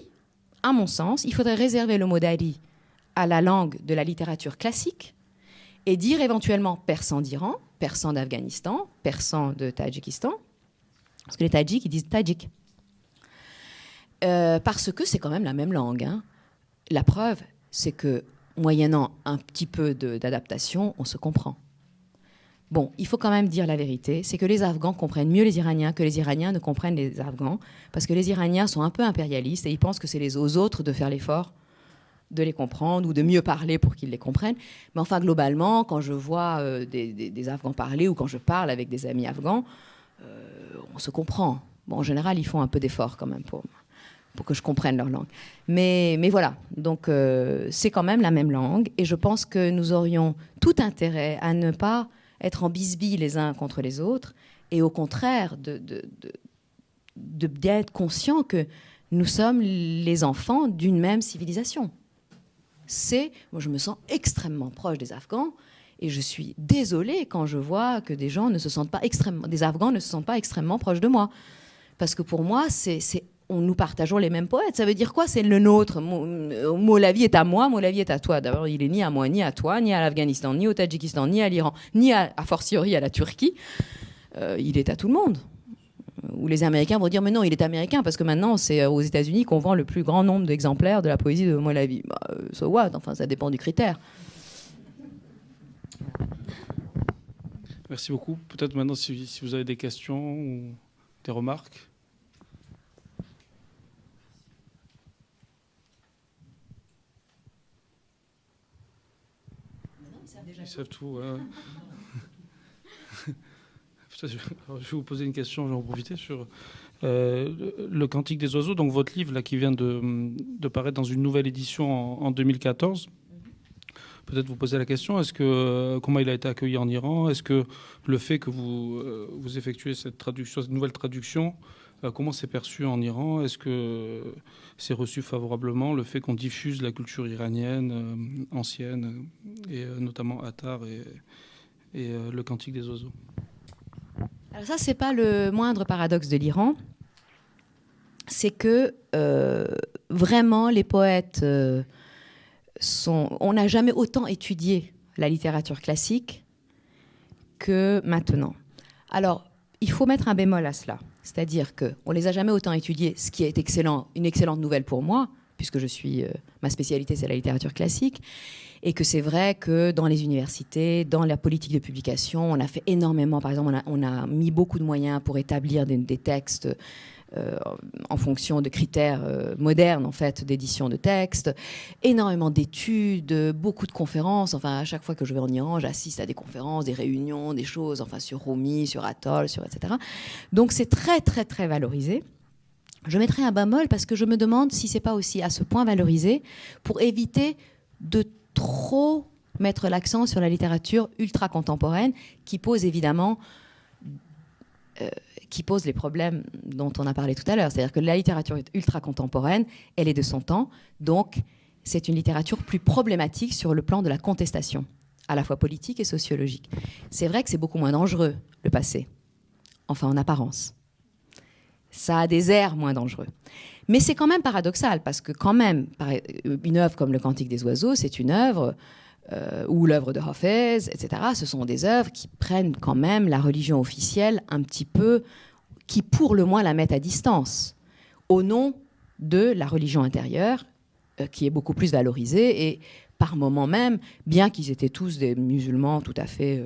à mon sens, il faudrait réserver le mot dari à la langue de la littérature classique et dire éventuellement persan d'Iran, persan d'Afghanistan, persan de Tadjikistan, parce que les Tadjiks, ils disent tadjik. Parce que c'est quand même la même langue. Hein. La preuve, c'est que, moyennant un petit peu d'adaptation, on se comprend. Bon, il faut quand même dire la vérité, c'est que les Afghans comprennent mieux les Iraniens que les Iraniens ne comprennent les Afghans, parce que les Iraniens sont un peu impérialistes et ils pensent que c'est aux autres de faire l'effort de les comprendre ou de mieux parler pour qu'ils les comprennent. Mais enfin, globalement, quand je vois des Afghans parler ou quand je parle avec des amis afghans, on se comprend. Bon, en général, ils font un peu d'effort quand même pour que je comprenne leur langue. Mais voilà, donc c'est quand même la même langue et je pense que nous aurions tout intérêt à ne pas être en bisbille les uns contre les autres et au contraire de bien être conscients que nous sommes les enfants d'une même civilisation. Moi, je me sens extrêmement proche des Afghans et je suis désolée quand je vois que des gens des Afghans ne se sentent pas extrêmement proches de moi. Parce que pour moi, nous partageons les mêmes poètes. Ça veut dire quoi? C'est le nôtre. Moulavi est à moi, Moulavi est à toi. D'abord, il est ni à moi, ni à toi, ni à l'Afghanistan, ni au Tadjikistan, ni à l'Iran, ni a fortiori à la Turquie. Il est à tout le monde. Où les Américains vont dire mais non, il est américain parce que maintenant c'est aux États-Unis qu'on vend le plus grand nombre d'exemplaires de la poésie de Moulavi. So what? Enfin, ça dépend du critère. Merci beaucoup. Peut-être maintenant si vous avez des questions ou des remarques. Ils savent tout. Je vais vous poser une question, je vais en profiter sur le Cantique des oiseaux, donc votre livre là, qui vient de paraître dans une nouvelle édition en 2014. peut-être vous poser la question, comment il a été accueilli en Iran? Est-ce que le fait que vous effectuez cette nouvelle traduction, comment c'est perçu en Iran? Est-ce que c'est reçu favorablement, le fait qu'on diffuse la culture iranienne ancienne, et notamment Attar et le Cantique des oiseaux? Alors ça, c'est pas le moindre paradoxe de l'Iran. C'est que vraiment les poètes on n'a jamais autant étudié la littérature classique que maintenant. Alors, il faut mettre un bémol à cela. C'est-à-dire qu'on ne les a jamais autant étudiés, ce qui est excellent, une excellente nouvelle pour moi, puisque ma spécialité, c'est la littérature classique, et que c'est vrai que dans les universités, dans la politique de publication, on a fait énormément. Par exemple, on a mis beaucoup de moyens pour établir des textes en fonction de critères modernes, en fait, d'édition de textes, énormément d'études, beaucoup de conférences. Enfin, à chaque fois que je vais en Iran, j'assiste à des conférences, des réunions, des choses, enfin, sur Rumi, sur Atoll, etc. Donc, c'est très, très, très valorisé. Je mettrai un bémol parce que je me demande si c'est pas aussi à ce point valorisé pour éviter de trop mettre l'accent sur la littérature ultra contemporaine qui pose évidemment les problèmes dont on a parlé tout à l'heure. C'est-à-dire que la littérature ultra contemporaine, elle est de son temps, donc c'est une littérature plus problématique sur le plan de la contestation, à la fois politique et sociologique. C'est vrai que c'est beaucoup moins dangereux, le passé, enfin en apparence. Ça a des airs moins dangereux. Mais c'est quand même paradoxal, parce que quand même, une œuvre comme le Cantique des oiseaux, c'est une œuvre, ou l'œuvre de Hafez, etc., ce sont des œuvres qui prennent quand même la religion officielle un petit peu, qui pour le moins la mettent à distance, au nom de la religion intérieure, qui est beaucoup plus valorisée, et par moments même, bien qu'ils étaient tous des musulmans tout à fait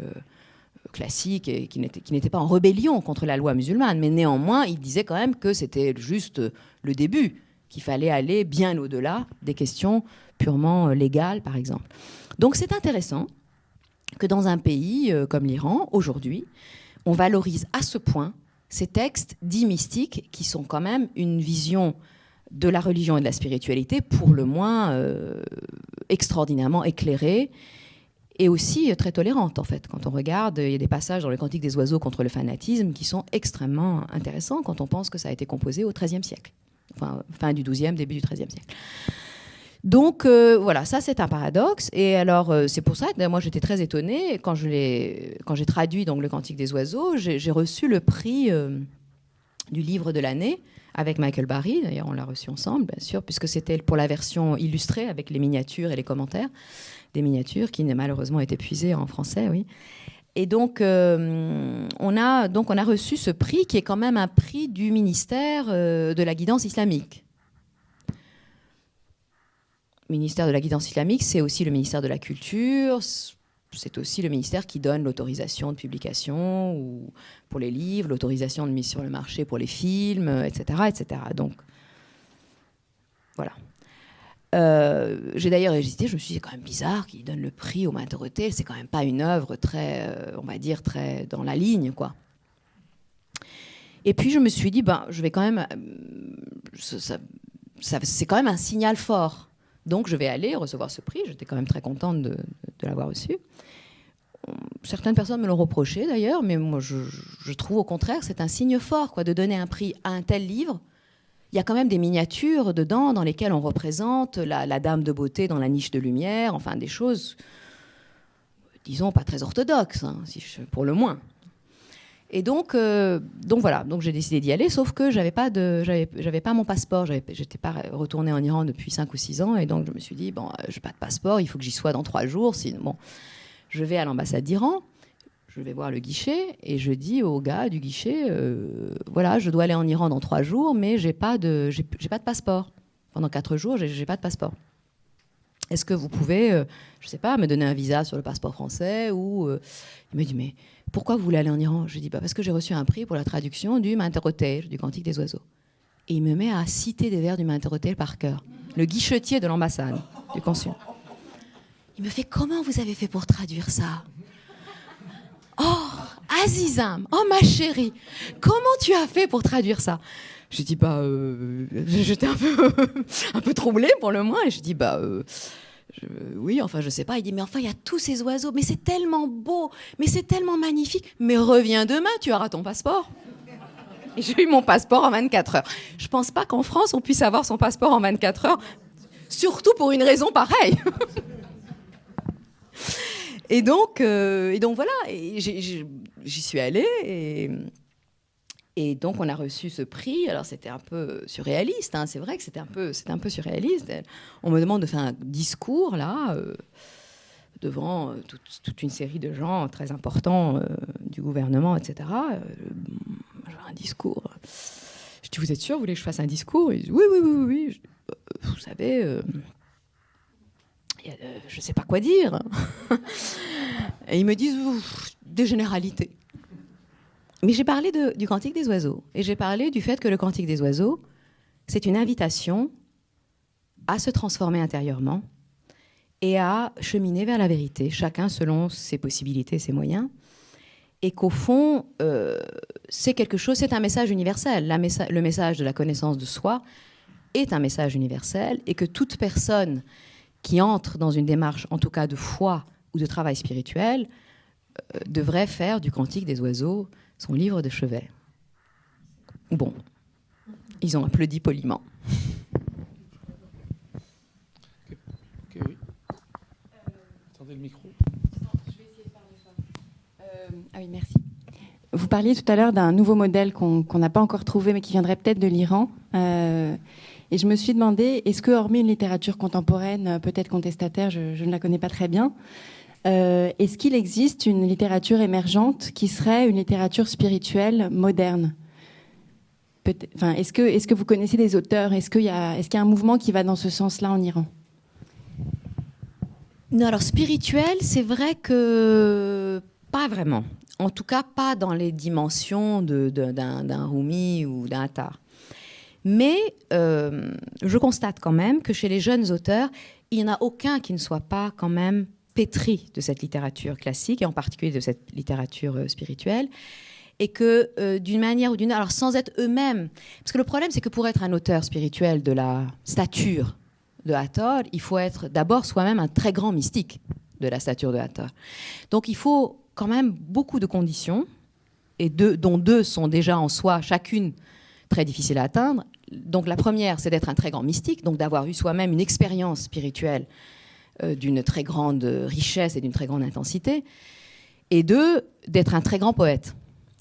classiques, et qui n'étaient pas en rébellion contre la loi musulmane, mais néanmoins, ils disaient quand même que c'était juste le début, qu'il fallait aller bien au-delà des questions purement légales, par exemple. Donc c'est intéressant que dans un pays comme l'Iran, aujourd'hui, on valorise à ce point ces textes dits mystiques qui sont quand même une vision de la religion et de la spiritualité pour le moins extraordinairement éclairée et aussi très tolérante, en fait. Quand on regarde, il y a des passages dans le Cantique des oiseaux contre le fanatisme qui sont extrêmement intéressants quand on pense que ça a été composé au XIIIe siècle. Enfin, fin du XIIe, début du XIIIe siècle. Donc voilà, ça c'est un paradoxe. Et alors c'est pour ça que moi j'étais très étonnée quand j'ai traduit donc le Cantique des oiseaux, j'ai reçu le prix du livre de l'année avec Michael Barry. D'ailleurs on l'a reçu ensemble, bien sûr, puisque c'était pour la version illustrée avec les miniatures et les commentaires, des miniatures qui malheureusement été épuisées en français, oui. Et donc on a reçu ce prix qui est quand même un prix du ministère de la guidance islamique. Ministère de la guidance islamique, c'est aussi le ministère de la culture, c'est aussi le ministère qui donne l'autorisation de publication ou pour les livres, l'autorisation de mise sur le marché pour les films, etc., etc. Donc, voilà. J'ai d'ailleurs hésité, je me suis dit, c'est quand même bizarre qu'il donne le prix aux Mains Dorothée, c'est quand même pas une œuvre très, on va dire, très dans la ligne, quoi. Et puis je me suis dit, je vais quand même, c'est quand même un signal fort. Donc je vais aller recevoir ce prix. J'étais quand même très contente de l'avoir reçu. Certaines personnes me l'ont reproché d'ailleurs, mais moi je trouve au contraire c'est un signe fort de donner un prix à un tel livre. Il y a quand même des miniatures dedans dans lesquelles on représente la dame de beauté dans la niche de lumière, enfin des choses, disons, pas très orthodoxes, pour le moins. Et donc voilà, donc j'ai décidé d'y aller, sauf que j'avais pas mon passeport, j'étais pas retournée en Iran depuis 5 ou 6 ans, et donc je me suis dit, j'ai pas de passeport, il faut que j'y sois dans 3 jours, sinon, je vais à l'ambassade d'Iran, je vais voir le guichet, et je dis au gars du guichet, voilà, je dois aller en Iran dans 3 jours, mais j'ai pas de passeport. Pendant 4 jours, j'ai pas de passeport. Est-ce que vous pouvez, je sais pas, me donner un visa sur le passeport français ou il me dit, mais pourquoi vous voulez aller en Iran? Je dis, parce que j'ai reçu un prix pour la traduction du Manterotel, du Cantique des oiseaux. Et il me met à citer des vers du Manterotel par cœur. Le guichetier de l'ambassade, du consul. Il me fait, comment vous avez fait pour traduire ça? Oh, Azizam, oh ma chérie, comment tu as fait pour traduire ça? Je dis, j'étais un peu troublée pour le moins. Et je dis, Oui, enfin, je sais pas. Il dit, mais enfin, il y a tous ces oiseaux, mais c'est tellement beau, mais c'est tellement magnifique. Mais reviens demain, tu auras ton passeport. Et j'ai eu mon passeport en 24 heures. Je pense pas qu'en France, on puisse avoir son passeport en 24 heures, surtout pour une raison pareille. Et donc voilà, et j'y suis allée, et donc on a reçu ce prix. Alors c'était un peu surréaliste, hein, c'est vrai que c'était un peu surréaliste. On me demande de faire un discours, là, devant toute une série de gens très importants du gouvernement, etc. Un discours. Je dis, vous êtes sûr, vous voulez que je fasse un discours? Ils disent, oui. Je dis, vous savez, je ne sais pas quoi dire. Et ils me disent, des généralités. Mais j'ai parlé du Cantique des oiseaux. Et j'ai parlé du fait que le Cantique des oiseaux, c'est une invitation à se transformer intérieurement et à cheminer vers la vérité, chacun selon ses possibilités, ses moyens. Et qu'au fond, c'est quelque chose, c'est un message universel. Le message de la connaissance de soi est un message universel, et que toute personne qui entre dans une démarche, en tout cas de foi ou de travail spirituel, devrait faire du Cantique des oiseaux son livre de chevet. Bon, ils ont applaudi poliment. Ok, oui. Attendez le micro. Ah oui, merci. Vous parliez tout à l'heure d'un nouveau modèle qu'on n'a pas encore trouvé, mais qui viendrait peut-être de l'Iran. Et je me suis demandé, est-ce que, hormis une littérature contemporaine, peut-être contestataire, je ne la connais pas très bien, est-ce qu'il existe une littérature émergente qui serait une littérature spirituelle moderne? Enfin, est-ce que vous connaissez des auteurs? Est-ce qu'il y a un mouvement qui va dans ce sens-là en Iran? Non, alors spirituel, c'est vrai que pas vraiment. En tout cas, pas dans les dimensions d'un Rumi ou d'un Attar. Mais je constate quand même que chez les jeunes auteurs, il n'y en a aucun qui ne soit pas quand même pétri de cette littérature classique, et en particulier de cette littérature spirituelle, et que d'une manière ou d'une autre, alors sans être eux-mêmes, parce que le problème, c'est que pour être un auteur spirituel de la stature de Hathor, il faut être d'abord soi-même un très grand mystique de la stature de Hathor. Donc il faut quand même beaucoup de conditions, et dont deux sont déjà en soi, chacune très difficile à atteindre. Donc la première, c'est d'être un très grand mystique, donc d'avoir eu soi-même une expérience spirituelle d'une très grande richesse et d'une très grande intensité. Et deux, d'être un très grand poète,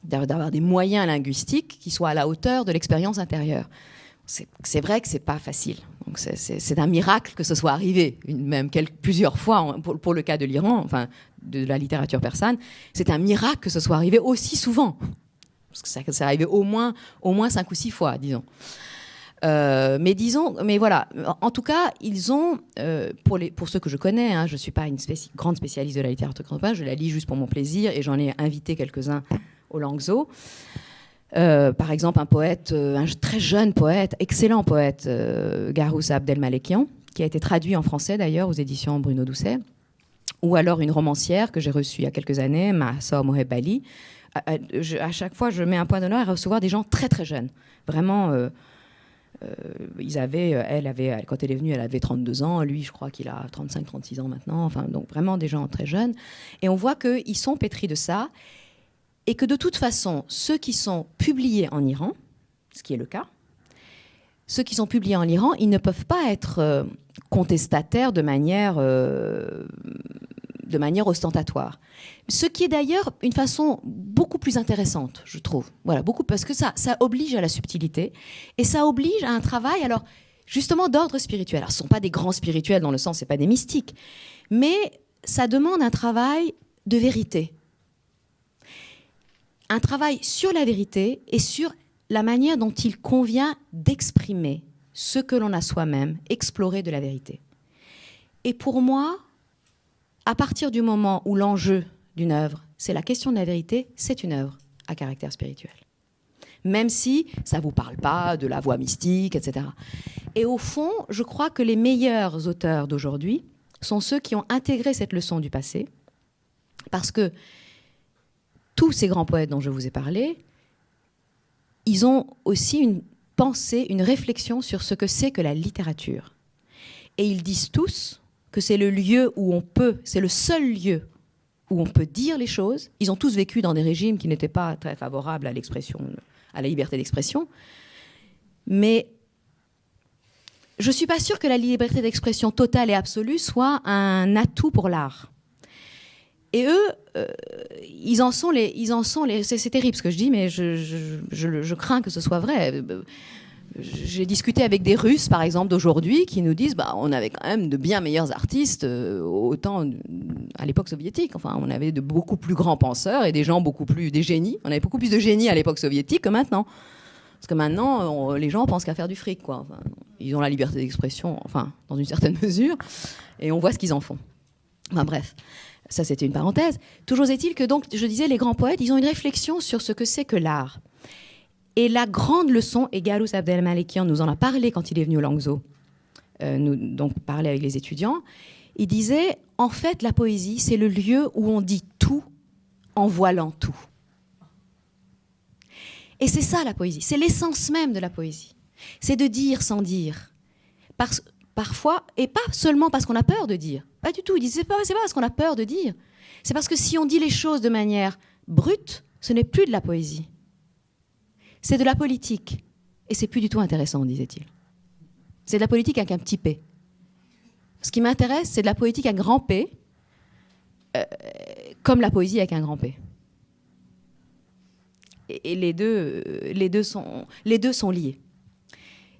d'avoir des moyens linguistiques qui soient à la hauteur de l'expérience intérieure. C'est vrai que c'est pas facile. Donc c'est un miracle que ce soit arrivé, même plusieurs fois, pour le cas de l'Iran, enfin de la littérature persane, c'est un miracle que ce soit arrivé aussi souvent. Parce que c'est arrivé au moins 5 ou 6 fois, disons. Mais voilà. En tout cas, ils ont, pour ceux que je connais, hein, je ne suis pas une grande spécialiste de la littérature contemporaine, je la lis juste pour mon plaisir, et j'en ai invité quelques-uns au Langso. Par exemple, un très jeune poète, excellent poète, Garouss Abdelmalekian, qui a été traduit en français d'ailleurs aux éditions Bruno Doucet, ou alors une romancière que j'ai reçue il y a quelques années, Mahsa Moheb Ali. À chaque fois, je mets un point d'honneur à recevoir des gens très très jeunes. Vraiment, quand elle est venue, elle avait 32 ans. Lui, je crois qu'il a 35-36 ans maintenant. Enfin, donc vraiment des gens très jeunes. Et on voit qu'ils sont pétris de ça. Et que de toute façon, ceux qui sont publiés en Iran, ce qui est le cas, ceux qui sont publiés en Iran, ils ne peuvent pas être contestataires de manière ostentatoire. Ce qui est d'ailleurs une façon beaucoup plus intéressante, je trouve. Voilà, parce que ça oblige à la subtilité et ça oblige à un travail, alors justement d'ordre spirituel. Alors, ce ne sont pas des grands spirituels dans le sens, ce n'est pas des mystiques, mais ça demande un travail de vérité. Un travail sur la vérité et sur la manière dont il convient d'exprimer ce que l'on a soi-même, explorer de la vérité. Et pour moi, à partir du moment où l'enjeu d'une œuvre, c'est la question de la vérité, c'est une œuvre à caractère spirituel. Même si ça ne vous parle pas de la voie mystique, etc. Et au fond, je crois que les meilleurs auteurs d'aujourd'hui sont ceux qui ont intégré cette leçon du passé, parce que tous ces grands poètes dont je vous ai parlé, ils ont aussi une pensée, une réflexion sur ce que c'est que la littérature. Et ils disent tous que c'est le lieu où on peut, c'est le seul lieu où on peut dire les choses. Ils ont tous vécu dans des régimes qui n'étaient pas très favorables à l'expression, à la liberté d'expression. Mais je ne suis pas sûre que la liberté d'expression totale et absolue soit un atout pour l'art. Et eux, ils en sont les c'est terrible ce que je dis, mais je crains que ce soit vrai. J'ai discuté avec des Russes, par exemple, d'aujourd'hui, qui nous disent on avait quand même de bien meilleurs artistes autant à l'époque soviétique. Enfin, on avait de beaucoup plus grands penseurs et des génies. On avait beaucoup plus de génies à l'époque soviétique que maintenant. Parce que maintenant, les gens pensent qu'à faire du fric, quoi. Enfin, ils ont la liberté d'expression, enfin, dans une certaine mesure, et on voit ce qu'ils en font. Enfin, bref, ça, c'était une parenthèse. Toujours est-il que, donc, je disais, les grands poètes, ils ont une réflexion sur ce que c'est que l'art. Et la grande leçon, et Garouz Abdelmalekian nous en a parlé quand il est venu au Langso, donc parler avec les étudiants, il disait, en fait, la poésie, c'est le lieu où on dit tout en voilant tout. Et c'est ça la poésie, c'est l'essence même de la poésie. C'est de dire sans dire. Parfois, et pas seulement parce qu'on a peur de dire. Pas du tout, il dit, c'est pas parce qu'on a peur de dire. C'est parce que si on dit les choses de manière brute, ce n'est plus de la poésie. C'est de la politique. Et c'est plus du tout intéressant, disait-il. C'est de la politique avec un petit P. Ce qui m'intéresse, c'est de la politique avec un grand P, comme la poésie avec un grand P. Et les deux sont liés.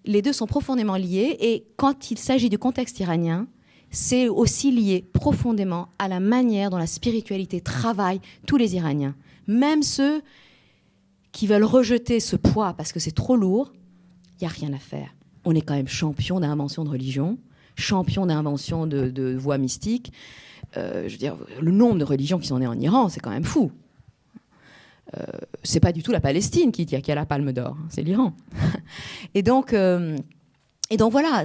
Les deux sont profondément liés. Et quand il s'agit du contexte iranien, c'est aussi lié profondément à la manière dont la spiritualité travaille tous les Iraniens. Même ceux qui veulent rejeter ce poids parce que c'est trop lourd, il n'y a rien à faire. On est quand même champion d'invention de religion, champion d'invention de voies mystiques. Je veux dire, le nombre de religions qui sont nées en Iran, c'est quand même fou. C'est pas du tout la Palestine qui a la Palme d'Or, c'est l'Iran. Et donc voilà,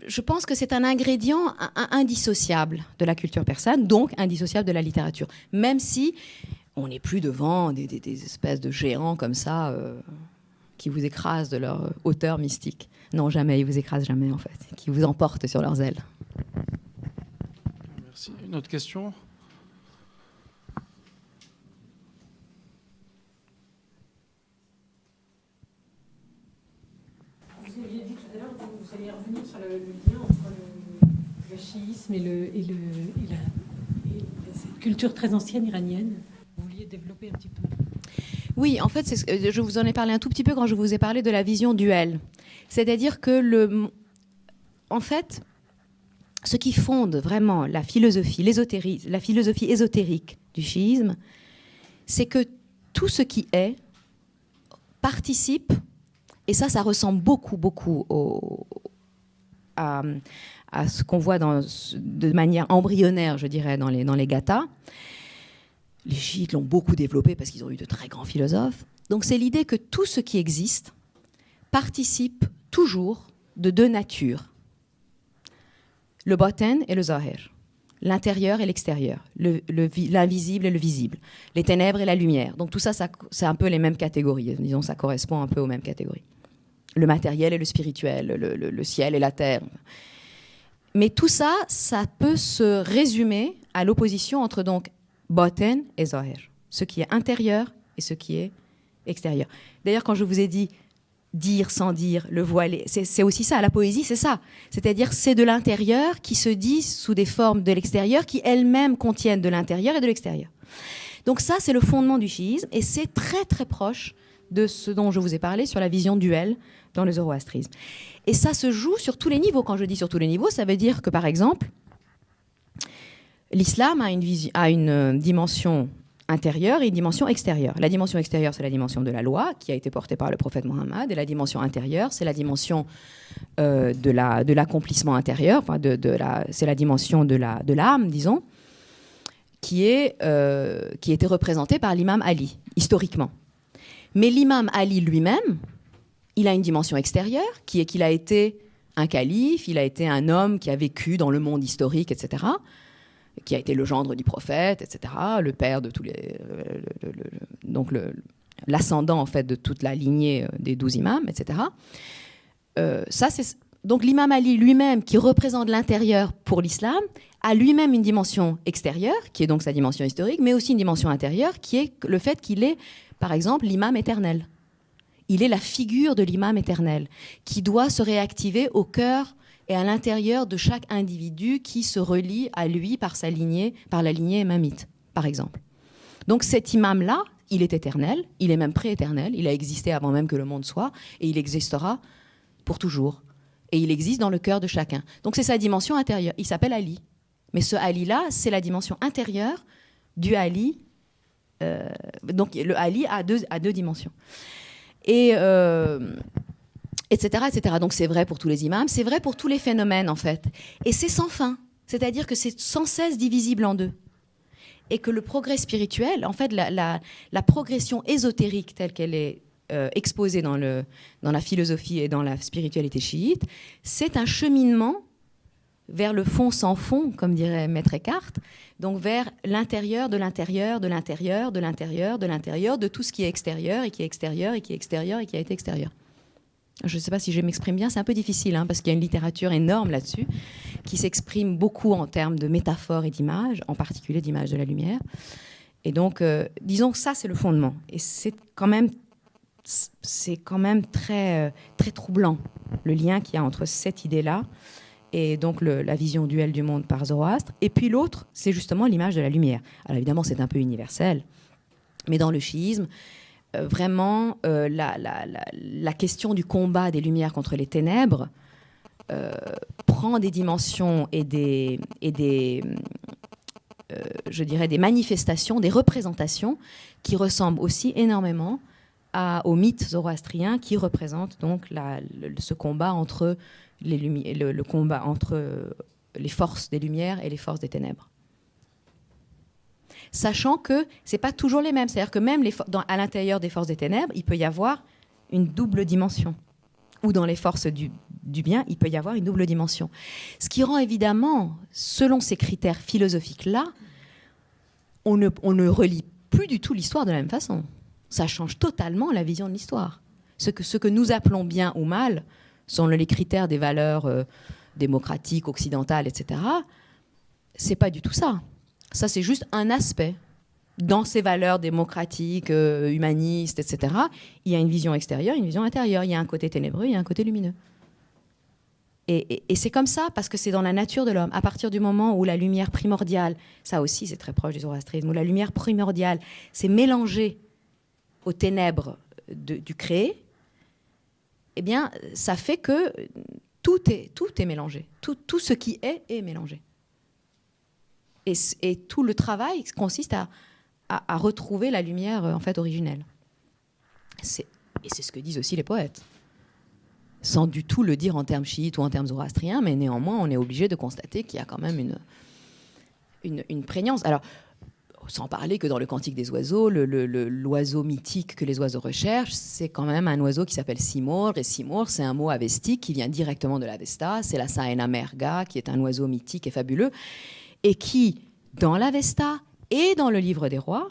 je pense que c'est un ingrédient indissociable de la culture persane, donc indissociable de la littérature. Même si on n'est plus devant des espèces de géants comme ça qui vous écrasent de leur hauteur mystique. Non, jamais, ils vous écrasent jamais en fait, qui vous emportent sur leurs ailes. Merci. Une autre question ? Vous aviez dit tout à l'heure que vous alliez revenir sur le lien entre le chiisme et cette culture très ancienne iranienne. Vous vouliez développer un petit peu. Oui, en fait, je vous en ai parlé un tout petit peu quand je vous ai parlé de la vision duel. C'est-à-dire que, en fait, ce qui fonde vraiment la philosophie ésotérique du chiisme, c'est que tout ce qui est participe, et ça ressemble beaucoup à ce qu'on voit de manière embryonnaire, je dirais, dans les gathas. Les chiites l'ont beaucoup développé parce qu'ils ont eu de très grands philosophes. Donc c'est l'idée que tout ce qui existe participe toujours de deux natures. Le batin et le zahir. L'intérieur et l'extérieur. L'invisible et le visible. Les ténèbres et la lumière. Donc tout ça, c'est un peu les mêmes catégories. Disons, ça correspond un peu aux mêmes catégories. Le matériel et le spirituel, le ciel et la terre. Mais tout ça, ça peut se résumer à l'opposition entre donc batin et zahir, ce qui est intérieur et ce qui est extérieur. D'ailleurs, quand je vous ai dit dire sans dire, le voiler, c'est aussi ça, la poésie, c'est ça. C'est-à-dire, c'est de l'intérieur qui se dit sous des formes de l'extérieur qui elles-mêmes contiennent de l'intérieur et de l'extérieur. Donc ça, c'est le fondement du chiisme et c'est très très proche de ce dont je vous ai parlé sur la vision duel dans le zoroastrisme. Et ça se joue sur tous les niveaux. Quand je dis sur tous les niveaux, ça veut dire que, par exemple, l'islam a une dimension intérieure et une dimension extérieure. La dimension extérieure, c'est la dimension de la loi qui a été portée par le prophète Mohammed, et la dimension intérieure, c'est la dimension de l'accomplissement intérieur, enfin c'est la dimension de l'âme, disons, qui était représentée par l'imam Ali, historiquement. Mais l'imam Ali lui-même, il a une dimension extérieure, qui est qu'il a été un calife, il a été un homme qui a vécu dans le monde historique, etc., qui a été le gendre du prophète, etc., le père de tous les... donc l'ascendant, en fait, de toute la lignée des 12 imams, etc. Ça, c'est donc l'imam Ali lui-même, qui représente l'intérieur pour l'islam, a lui-même une dimension extérieure, qui est donc sa dimension historique, mais aussi une dimension intérieure, qui est le fait qu'il est, par exemple, l'imam éternel. Il est la figure de l'imam éternel, qui doit se réactiver au cœur et à l'intérieur de chaque individu qui se relie à lui par la lignée imamite, par exemple. Donc cet imam-là, il est éternel, il est même pré-éternel, il a existé avant même que le monde soit, et il existera pour toujours. Et il existe dans le cœur de chacun. Donc c'est sa dimension intérieure. Il s'appelle Ali. Mais ce Ali-là, c'est la dimension intérieure du Ali. Donc le Ali a deux dimensions. Et etc., etc. Donc c'est vrai pour tous les imams, c'est vrai pour tous les phénomènes en fait. Et c'est sans fin. C'est-à-dire que c'est sans cesse divisible en deux. Et que le progrès spirituel, en fait, la progression ésotérique telle qu'elle est exposée dans la philosophie et dans la spiritualité chiite, c'est un cheminement vers le fond sans fond, comme dirait Maître Eckhart, donc vers l'intérieur de l'intérieur, de l'intérieur, de l'intérieur, de l'intérieur, de tout ce qui est extérieur et qui est extérieur et qui est extérieur et qui a été extérieur. Je ne sais pas si je m'exprime bien, c'est un peu difficile, hein, parce qu'il y a une littérature énorme là-dessus, qui s'exprime beaucoup en termes de métaphores et d'images, en particulier d'images de la lumière. Et donc, disons que ça, c'est le fondement. Et c'est quand même très, très troublant, le lien qu'il y a entre cette idée-là et donc la vision duelle du monde par Zoroastre. Et puis l'autre, c'est justement l'image de la lumière. Alors évidemment, c'est un peu universel, mais dans le chiisme, vraiment, la question du combat des lumières contre les ténèbres prend des dimensions et je dirais des manifestations, des représentations qui ressemblent aussi énormément au mythe zoroastrien qui représente donc ce combat entre le combat entre les forces des lumières et les forces des ténèbres. Sachant que ce n'est pas toujours les mêmes. C'est-à-dire que même à l'intérieur des forces des ténèbres, il peut y avoir une double dimension. Ou dans les forces du bien, il peut y avoir une double dimension. Ce qui rend évidemment, selon ces critères philosophiques-là, on ne relie plus du tout l'histoire de la même façon. Ça change totalement la vision de l'histoire. Ce que nous appelons bien ou mal, selon les critères des valeurs démocratiques, occidentales, etc., c'est pas du tout ça. Ça, c'est juste un aspect. Dans ces valeurs démocratiques, humanistes, etc., il y a une vision extérieure, une vision intérieure. Il y a un côté ténébreux, il y a un côté lumineux. Et c'est comme ça, parce que c'est dans la nature de l'homme. À partir du moment où la lumière primordiale, ça aussi c'est très proche du zoroastrisme, où la lumière primordiale s'est mélangée aux ténèbres du créé, eh bien, ça fait que tout est mélangé. Tout ce qui est mélangé. Et tout le travail consiste à retrouver la lumière en fait originelle. Et c'est ce que disent aussi les poètes. Sans du tout le dire en termes chiites ou en termes zoroastriens, mais néanmoins, on est obligé de constater qu'il y a quand même une prégnance. Alors, sans parler que dans le Cantique des oiseaux, l'oiseau mythique que les oiseaux recherchent, c'est quand même un oiseau qui s'appelle Simurgh. Et Simurgh, c'est un mot avestique qui vient directement de l'Avesta. C'est la Saena Merga, qui est un oiseau mythique et fabuleux, et qui, dans l'Avesta et dans le Livre des Rois,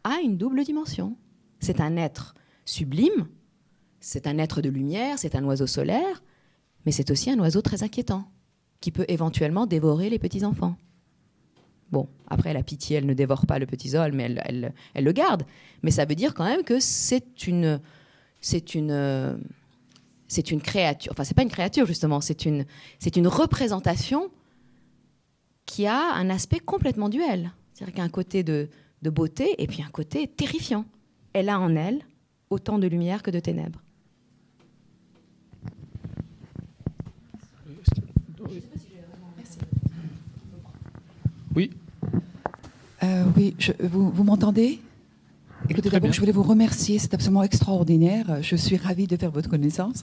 a une double dimension. C'est un être sublime, c'est un être de lumière, c'est un oiseau solaire, mais c'est aussi un oiseau très inquiétant, qui peut éventuellement dévorer les petits-enfants. Bon, après, la pitié, elle ne dévore pas le petit Zol, mais elle le garde. Mais ça veut dire quand même que c'est une créature. Enfin, c'est pas une créature, justement. C'est une représentation qui a un aspect complètement duel. C'est-à-dire qu'il y a un côté de beauté et puis un côté terrifiant. Elle a en elle autant de lumière que de ténèbres. Oui. Oui, vous m'entendez ? Écoutez, d'abord, je voulais vous remercier, c'est absolument extraordinaire. Je suis ravie de faire votre connaissance.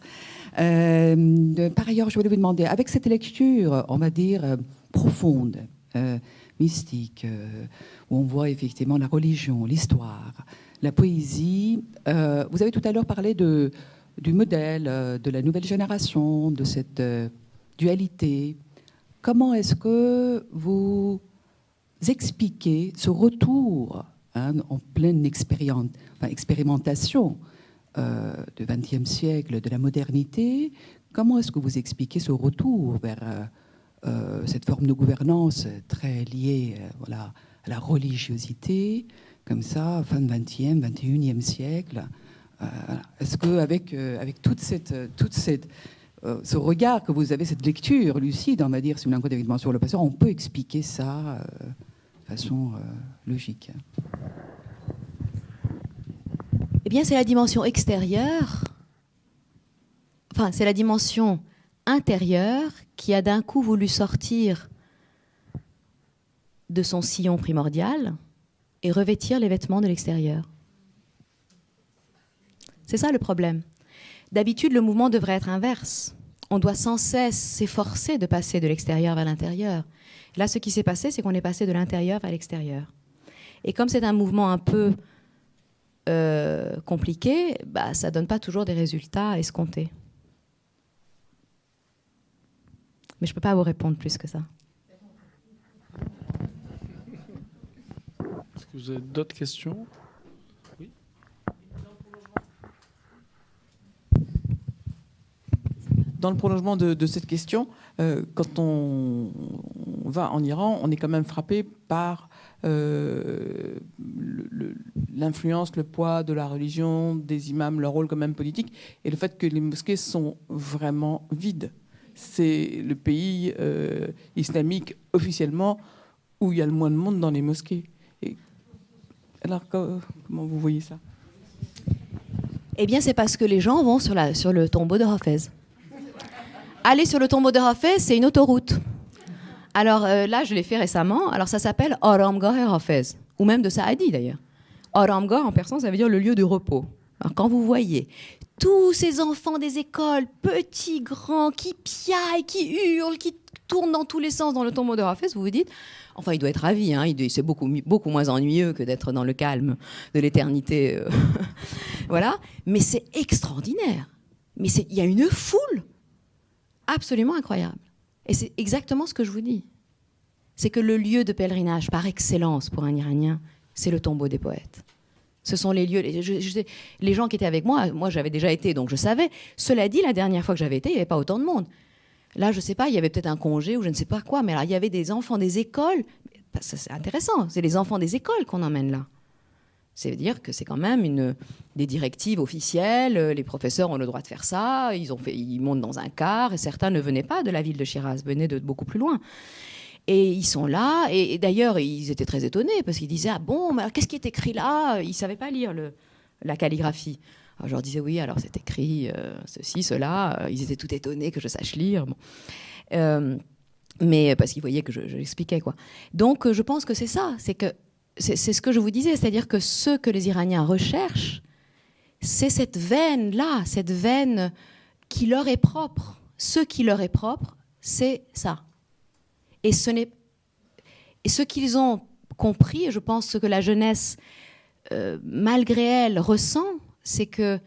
Par ailleurs, je voulais vous demander, avec cette lecture, on va dire, profonde, mystique, où on voit effectivement la religion, l'histoire, la poésie, vous avez tout à l'heure parlé du modèle, de la nouvelle génération, de cette dualité. Comment est-ce que vous expliquez ce retour en pleine expérimentation du XXe siècle, de la modernité, Comment est-ce que vous expliquez ce retour vers cette forme de gouvernance très liée voilà, à la religiosité, comme ça, fin du XXe, XXIe siècle Est-ce qu'avec avec toute ce regard que vous avez, cette lecture lucide, on va dire, si vous voulez, évidemment sur le passé, on peut expliquer ça de façon logique? Eh bien, c'est la dimension extérieure, enfin, c'est la dimension intérieure qui a d'un coup voulu sortir de son sillon primordial et revêtir les vêtements de l'extérieur. C'est ça le problème. D'habitude, le mouvement devrait être inverse. On doit sans cesse s'efforcer de passer de l'extérieur vers l'intérieur. Là, ce qui s'est passé, c'est qu'on est passé de l'intérieur vers l'extérieur. Et comme c'est un mouvement un peu compliqué, ça ne donne pas toujours des résultats escomptés. Mais je ne peux pas vous répondre plus que ça. Est-ce que vous avez d'autres questions? Oui. Dans le prolongement de cette question, quand on va en Iran, on est quand même frappé par l'influence, le poids de la religion, des imams, leur rôle quand même politique, et le fait que les mosquées sont vraiment vides. C'est le pays islamique officiellement où il y a le moins de monde dans les mosquées. Et alors, comment vous voyez ça? Eh bien, c'est parce que les gens vont sur le tombeau de Hafez. Aller sur le tombeau de Hafez, c'est une autoroute. Alors là, je l'ai fait récemment. Alors ça s'appelle Aramgah Hafez, ou même de Saadi d'ailleurs. Aramgah en persan, ça veut dire le lieu de repos. Alors quand vous voyez tous ces enfants des écoles, petits, grands, qui piaillent, qui hurlent, qui tournent dans tous les sens dans le tombeau de Hafez, vous vous dites, enfin, il doit être ravi, hein, c'est beaucoup moins ennuyeux que d'être dans le calme de l'éternité. Voilà. Mais c'est extraordinaire. Mais il y a une foule absolument incroyable. Et c'est exactement ce que je vous dis. C'est que le lieu de pèlerinage par excellence pour un Iranien, c'est le tombeau des poètes. Ce sont les lieux... les gens qui étaient avec moi j'avais déjà été, donc je savais. Cela dit, la dernière fois que j'avais été, il n'y avait pas autant de monde. Là, je ne sais pas, il y avait peut-être un congé ou je ne sais pas quoi, mais alors, il y avait des enfants des écoles. Ça, c'est intéressant, c'est les enfants des écoles qu'on emmène là. C'est-à-dire que c'est quand même des directives officielles, les professeurs ont le droit de faire ça, ils montent dans un car, et certains ne venaient pas de la ville de Shiraz, venaient de beaucoup plus loin. Et ils sont là, et d'ailleurs, ils étaient très étonnés, parce qu'ils disaient « Ah bon, mais qu'est-ce qui est écrit là ?» Ils ne savaient pas lire la calligraphie. Alors, je leur disais « Oui, alors c'est écrit ceci, cela. » Ils étaient tout étonnés que je sache lire. Bon. Mais parce qu'ils voyaient que je l'expliquais, quoi. Donc, je pense que c'est ça, c'est ce que je vous disais, c'est-à-dire que ce que les Iraniens recherchent, c'est cette veine-là, cette veine qui leur est propre. Ce qui leur est propre, c'est ça. Et ce qu'ils ont compris, et je pense ce que la jeunesse, malgré elle, ressent, c'est que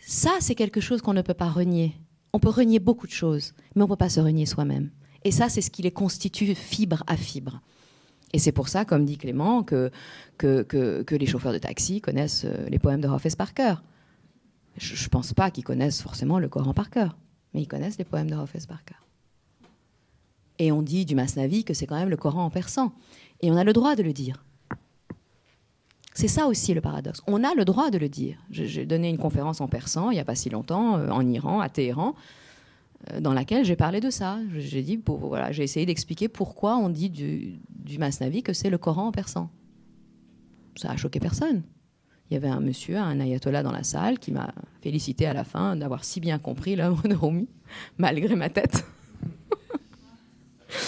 ça, c'est quelque chose qu'on ne peut pas renier. On peut renier beaucoup de choses, mais on ne peut pas se renier soi-même. Et ça, c'est ce qui les constitue fibre à fibre. Et c'est pour ça, comme dit Clément, que les chauffeurs de taxi connaissent les poèmes de Hafez par cœur. Je ne pense pas qu'ils connaissent forcément le Coran par cœur, mais ils connaissent les poèmes de Hafez par cœur. Et on dit du Masnavi que c'est quand même le Coran en persan. Et on a le droit de le dire. C'est ça aussi le paradoxe. On a le droit de le dire. J'ai donné une conférence en persan il n'y a pas si longtemps, en Iran, à Téhéran, dans laquelle j'ai parlé de ça. J'ai dit, voilà, j'ai essayé d'expliquer pourquoi on dit du Masnavi que c'est le Coran en persan. Ça a choqué personne. Il y avait un monsieur, un ayatollah dans la salle, qui m'a félicité à la fin d'avoir si bien compris l'œuvre de Rumi, malgré ma tête.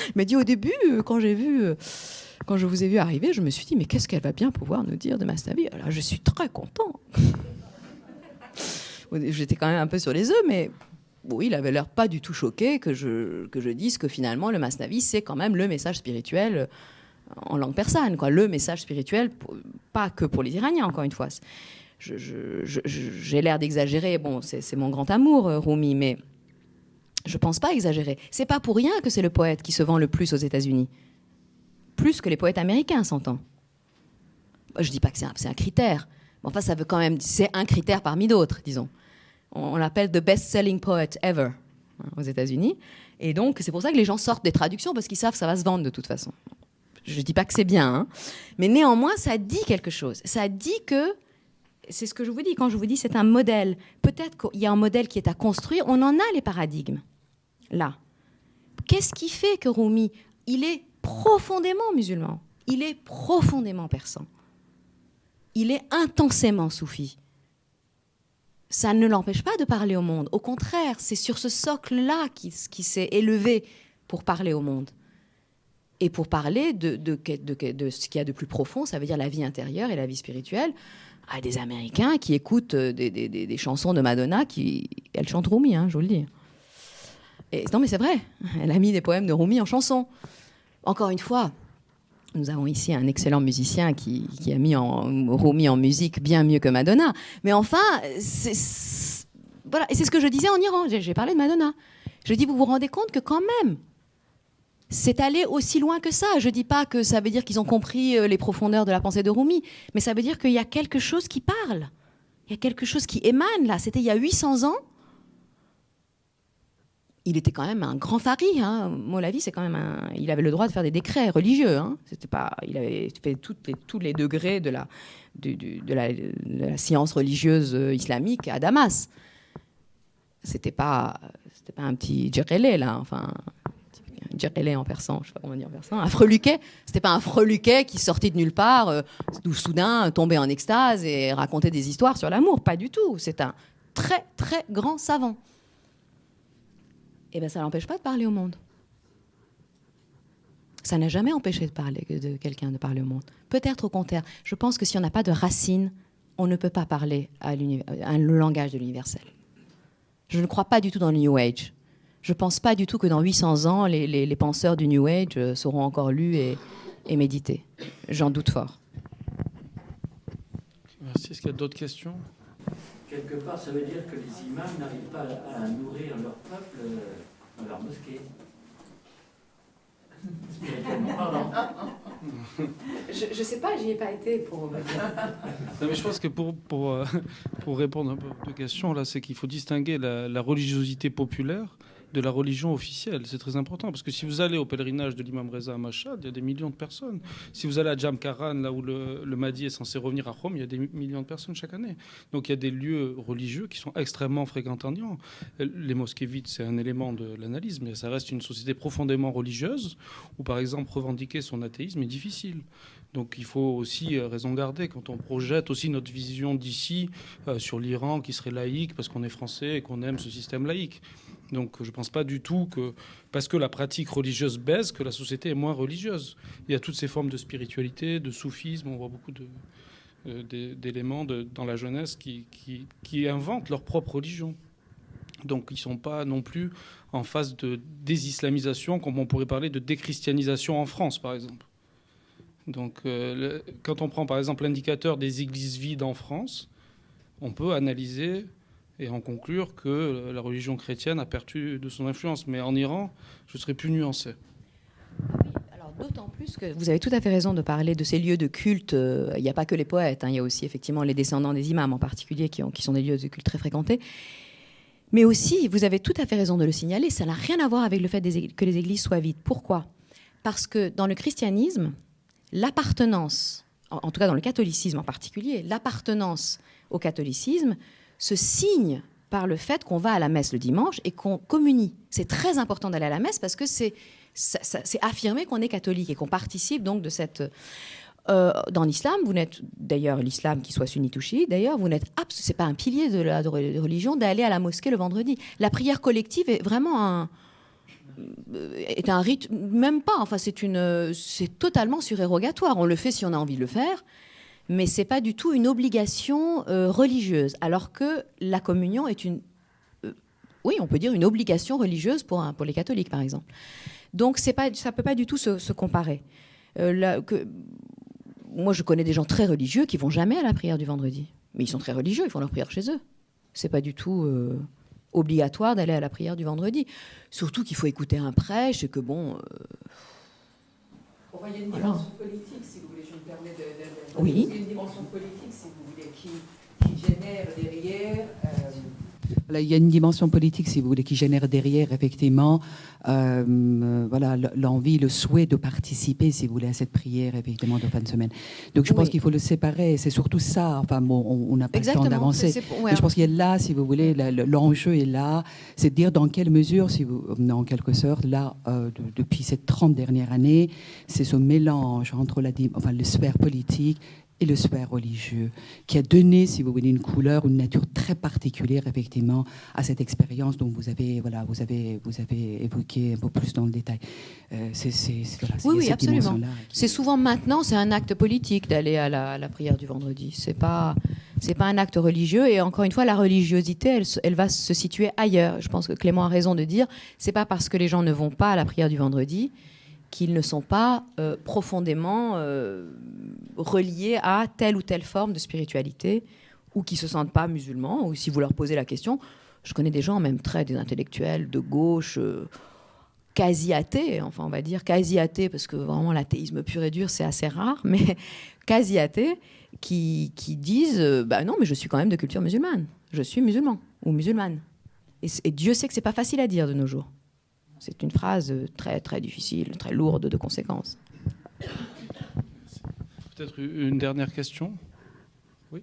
Il m'a dit au début, quand je vous ai vu arriver, je me suis dit, mais qu'est-ce qu'elle va bien pouvoir nous dire de Masnavi? Alors, je suis très content. J'étais quand même un peu sur les œufs, mais oui, il avait l'air pas du tout choqué que je dise que finalement, le Masnavi, c'est quand même le message spirituel en langue persane, quoi. Le message spirituel, pas que pour les Iraniens, encore une fois. J'ai l'air d'exagérer. Bon, c'est mon grand amour, Rumi, mais je pense pas exagérer. C'est pas pour rien que c'est le poète qui se vend le plus aux États-Unis. Plus que les poètes américains, s'entend. Je dis pas que c'est un critère. Mais enfin, ça veut quand même... C'est un critère parmi d'autres, disons. On l'appelle « the best-selling poet ever ». aux États-Unis. Et donc, c'est pour ça que les gens sortent des traductions, parce qu'ils savent que ça va se vendre de toute façon. Je ne dis pas que c'est bien, hein, mais néanmoins, ça dit quelque chose. Ça dit que, c'est ce que je vous dis, quand je vous dis c'est un modèle, peut-être qu'il y a un modèle qui est à construire, on en a les paradigmes, là. Qu'est-ce qui fait que Rumi, il est profondément musulman, il est profondément persan, il est intensément soufi. Ça ne l'empêche pas de parler au monde. Au contraire, c'est sur ce socle-là qu'il s'est élevé pour parler au monde. Et pour parler de ce qu'il y a de plus profond, ça veut dire la vie intérieure et la vie spirituelle, à des Américains qui écoutent des chansons de Madonna, elle chante Rumi, hein, je vous le dis. Et, non, mais c'est vrai, elle a mis des poèmes de Rumi en chanson. Encore une fois, nous avons ici un excellent musicien qui a mis Rumi en musique bien mieux que Madonna. Mais enfin, voilà. Et c'est ce que je disais en Iran. J'ai parlé de Madonna. Je dis, vous vous rendez compte que quand même, c'est allé aussi loin que ça. Je ne dis pas que ça veut dire qu'ils ont compris les profondeurs de la pensée de Rumi, mais ça veut dire qu'il y a quelque chose qui parle. Il y a quelque chose qui émane là. C'était il y a 800 ans. Il était quand même un grand fari. Hein. Moulavi, c'est quand même il avait le droit de faire des décrets religieux. Hein. C'était pas, il avait fait tous les degrés de la science religieuse islamique à Damas. C'était pas un petit djerelé, là. Enfin, djerelé en persan, je sais pas comment dire en persan. Un freluquet. C'était pas un freluquet qui sortait de nulle part, d'où soudain tombait en extase et racontait des histoires sur l'amour. Pas du tout. C'est un très, très grand savant. Eh bien, ça ne l'empêche pas de parler au monde. Ça n'a jamais empêché de quelqu'un de parler au monde. Peut-être au contraire. Je pense que si on n'a pas de racines, on ne peut pas parler le langage de l'universel. Je ne crois pas du tout dans le New Age. Je ne pense pas du tout que dans 800 ans, les penseurs du New Age seront encore lus et médités. J'en doute fort. Merci. Est-ce qu'il y a d'autres questions ? Quelque part, ça veut dire que les imams n'arrivent pas à nourrir leur peuple dans leur mosquée. Spirituellement parlant. Je ne sais pas, j'y ai pas été pour... Non, mais je pense que pour répondre un peu à vos questions, là, c'est qu'il faut distinguer la religiosité populaire de la religion officielle. C'est très important, parce que si vous allez au pèlerinage de l'imam Reza à Mashhad, il y a des millions de personnes. Si vous allez à Jamkaran, là où le Mahdi est censé revenir à Rome, il y a des millions de personnes chaque année. Donc il y a des lieux religieux qui sont extrêmement fréquentés en Iran. Les mosquées vides, c'est un élément de l'analyse, mais ça reste une société profondément religieuse, où par exemple revendiquer son athéisme est difficile. Donc il faut aussi raison garder quand on projette aussi notre vision d'ici sur l'Iran qui serait laïque parce qu'on est français et qu'on aime ce système laïque. Donc je ne pense pas du tout que, parce que la pratique religieuse baisse, que la société est moins religieuse. Il y a toutes ces formes de spiritualité, de soufisme, on voit beaucoup d'éléments dans la jeunesse qui inventent leur propre religion. Donc ils ne sont pas non plus en phase de désislamisation, comme on pourrait parler de déchristianisation en France, par exemple. Donc quand on prend par exemple l'indicateur des églises vides en France, on peut analyser et en conclure que la religion chrétienne a perdu de son influence. Mais en Iran, je serais plus nuancé. Alors d'autant plus que vous avez tout à fait raison de parler de ces lieux de culte. Il n'y a pas que les poètes, hein, il y a aussi effectivement les descendants des imams en particulier qui sont des lieux de culte très fréquentés. Mais aussi, vous avez tout à fait raison de le signaler, ça n'a rien à voir avec le fait que les églises soient vides. Pourquoi ? Parce que dans le christianisme, l'appartenance, en tout cas dans le catholicisme en particulier, l'appartenance au catholicisme se signe par le fait qu'on va à la messe le dimanche et qu'on communie. C'est très important d'aller à la messe parce que c'est affirmer qu'on est catholique et qu'on participe donc de cette... dans l'islam, vous n'êtes, d'ailleurs l'islam qui soit sunnite ou chiite, d'ailleurs, vous n'êtes c'est pas un pilier de la religion d'aller à la mosquée le vendredi. La prière collective est vraiment est un rite, même pas, enfin c'est totalement surérogatoire. On le fait si on a envie de le faire, mais c'est pas du tout une obligation religieuse, alors que la communion est oui, on peut dire une obligation religieuse pour les catholiques, par exemple. Donc ça peut pas du tout se comparer. Moi, je connais des gens très religieux qui vont jamais à la prière du vendredi, mais ils sont très religieux, ils font leur prière chez eux. C'est pas du tout obligatoire d'aller à la prière du vendredi. Surtout qu'il faut écouter un prêche et que bon. Il y a une dimension politique, si vous voulez, je me permets de oui. Il y a une dimension politique, si vous voulez, qui génère derrière Là, il y a une dimension politique, si vous voulez, qui génère derrière, effectivement, voilà, l'envie, le souhait de participer, si vous voulez, à cette prière, effectivement, de fin de semaine. Donc, je pense qu'il faut le séparer. C'est surtout ça. Enfin, bon, on n'a pas le temps d'avancer. Ouais. Je pense qu'il y a là, si vous voulez, l'enjeu est là. C'est de dire dans quelle mesure, en quelque sorte, là, depuis ces 30 dernières années, c'est ce mélange entre le sphère politique et le sphère religieux, qui a donné, si vous voulez, une couleur, une nature très particulière, effectivement, à cette expérience dont vous avez évoqué un peu plus dans le détail. Oui, absolument. C'est souvent maintenant, c'est un acte politique d'aller à la prière du vendredi. C'est pas un acte religieux, et encore une fois, la religiosité, elle va se situer ailleurs. Je pense que Clément a raison de dire, c'est pas parce que les gens ne vont pas à la prière du vendredi qu'ils ne sont pas profondément reliés à telle ou telle forme de spiritualité, ou qui ne se sentent pas musulmans, ou si vous leur posez la question, je connais des gens, même des intellectuels de gauche, quasi athées, enfin on va dire quasi athées, parce que vraiment l'athéisme pur et dur, c'est assez rare, mais quasi athées, qui disent non, mais je suis quand même de culture musulmane, je suis musulman ou musulmane. Et Dieu sait que ce n'est pas facile à dire de nos jours. C'est une phrase très, très difficile, très lourde de conséquences. Peut-être une dernière question. Oui.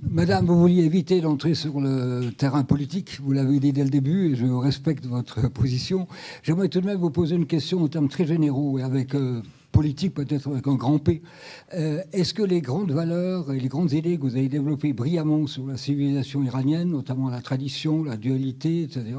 Madame, vous vouliez éviter d'entrer sur le terrain politique. Vous l'avez dit dès le début et je respecte votre position. J'aimerais tout de même vous poser une question en termes très généraux et avec politique, peut-être avec un grand P. Est-ce que les grandes valeurs et les grandes idées que vous avez développées brillamment sur la civilisation iranienne, notamment la tradition, la dualité, etc.,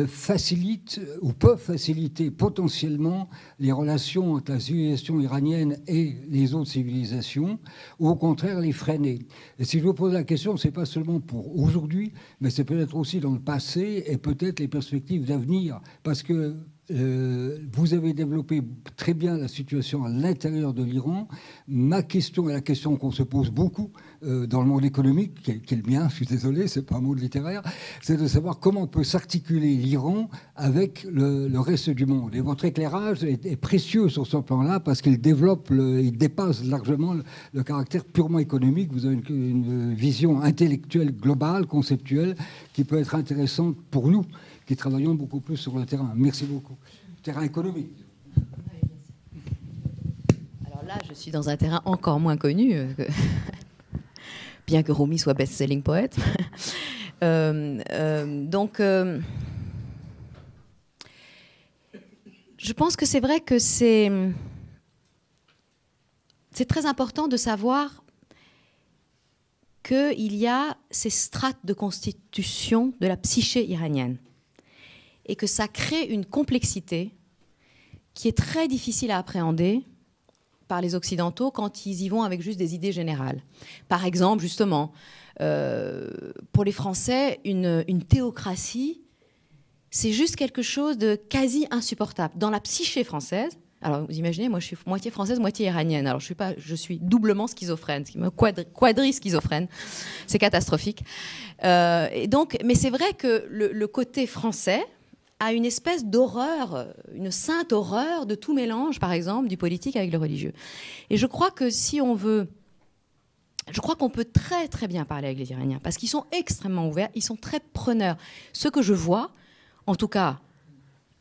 facilitent ou peuvent faciliter potentiellement les relations entre la civilisation iranienne et les autres civilisations, ou au contraire les freiner? Et si je vous pose la question, ce n'est pas seulement pour aujourd'hui, mais c'est peut-être aussi dans le passé et peut-être les perspectives d'avenir, parce que vous avez développé très bien la situation à l'intérieur de l'Iran. Ma question est la question qu'on se pose beaucoup dans le monde économique, qui est le mien, je suis désolé, c'est pas un monde littéraire, c'est de savoir comment peut s'articuler l'Iran avec le reste du monde. Et votre éclairage est précieux sur ce plan-là parce qu'il il dépasse largement le caractère purement économique. Vous avez une vision intellectuelle globale, conceptuelle, qui peut être intéressante pour nous, qui travaillons beaucoup plus sur le terrain. Merci beaucoup. Terrain économique. Alors là, je suis dans un terrain encore moins connu, bien que Rumi soit best-selling poète. Donc, je pense que c'est vrai que c'est très important de savoir qu'il y a ces strates de constitution de la psyché iranienne, et que ça crée une complexité qui est très difficile à appréhender par les Occidentaux quand ils y vont avec juste des idées générales. Par exemple, justement, pour les Français, une théocratie, c'est juste quelque chose de quasi insupportable. Dans la psyché française, alors vous imaginez, moi je suis moitié française, moitié iranienne, alors je suis doublement schizophrène, quadri-schizophrène, c'est catastrophique. Et donc, mais c'est vrai que le côté français a une espèce d'horreur, une sainte horreur de tout mélange, par exemple, du politique avec le religieux. Et je crois que si on veut... Je crois qu'on peut très très bien parler avec les Iraniens, parce qu'ils sont extrêmement ouverts, ils sont très preneurs. Ce que je vois, en tout cas,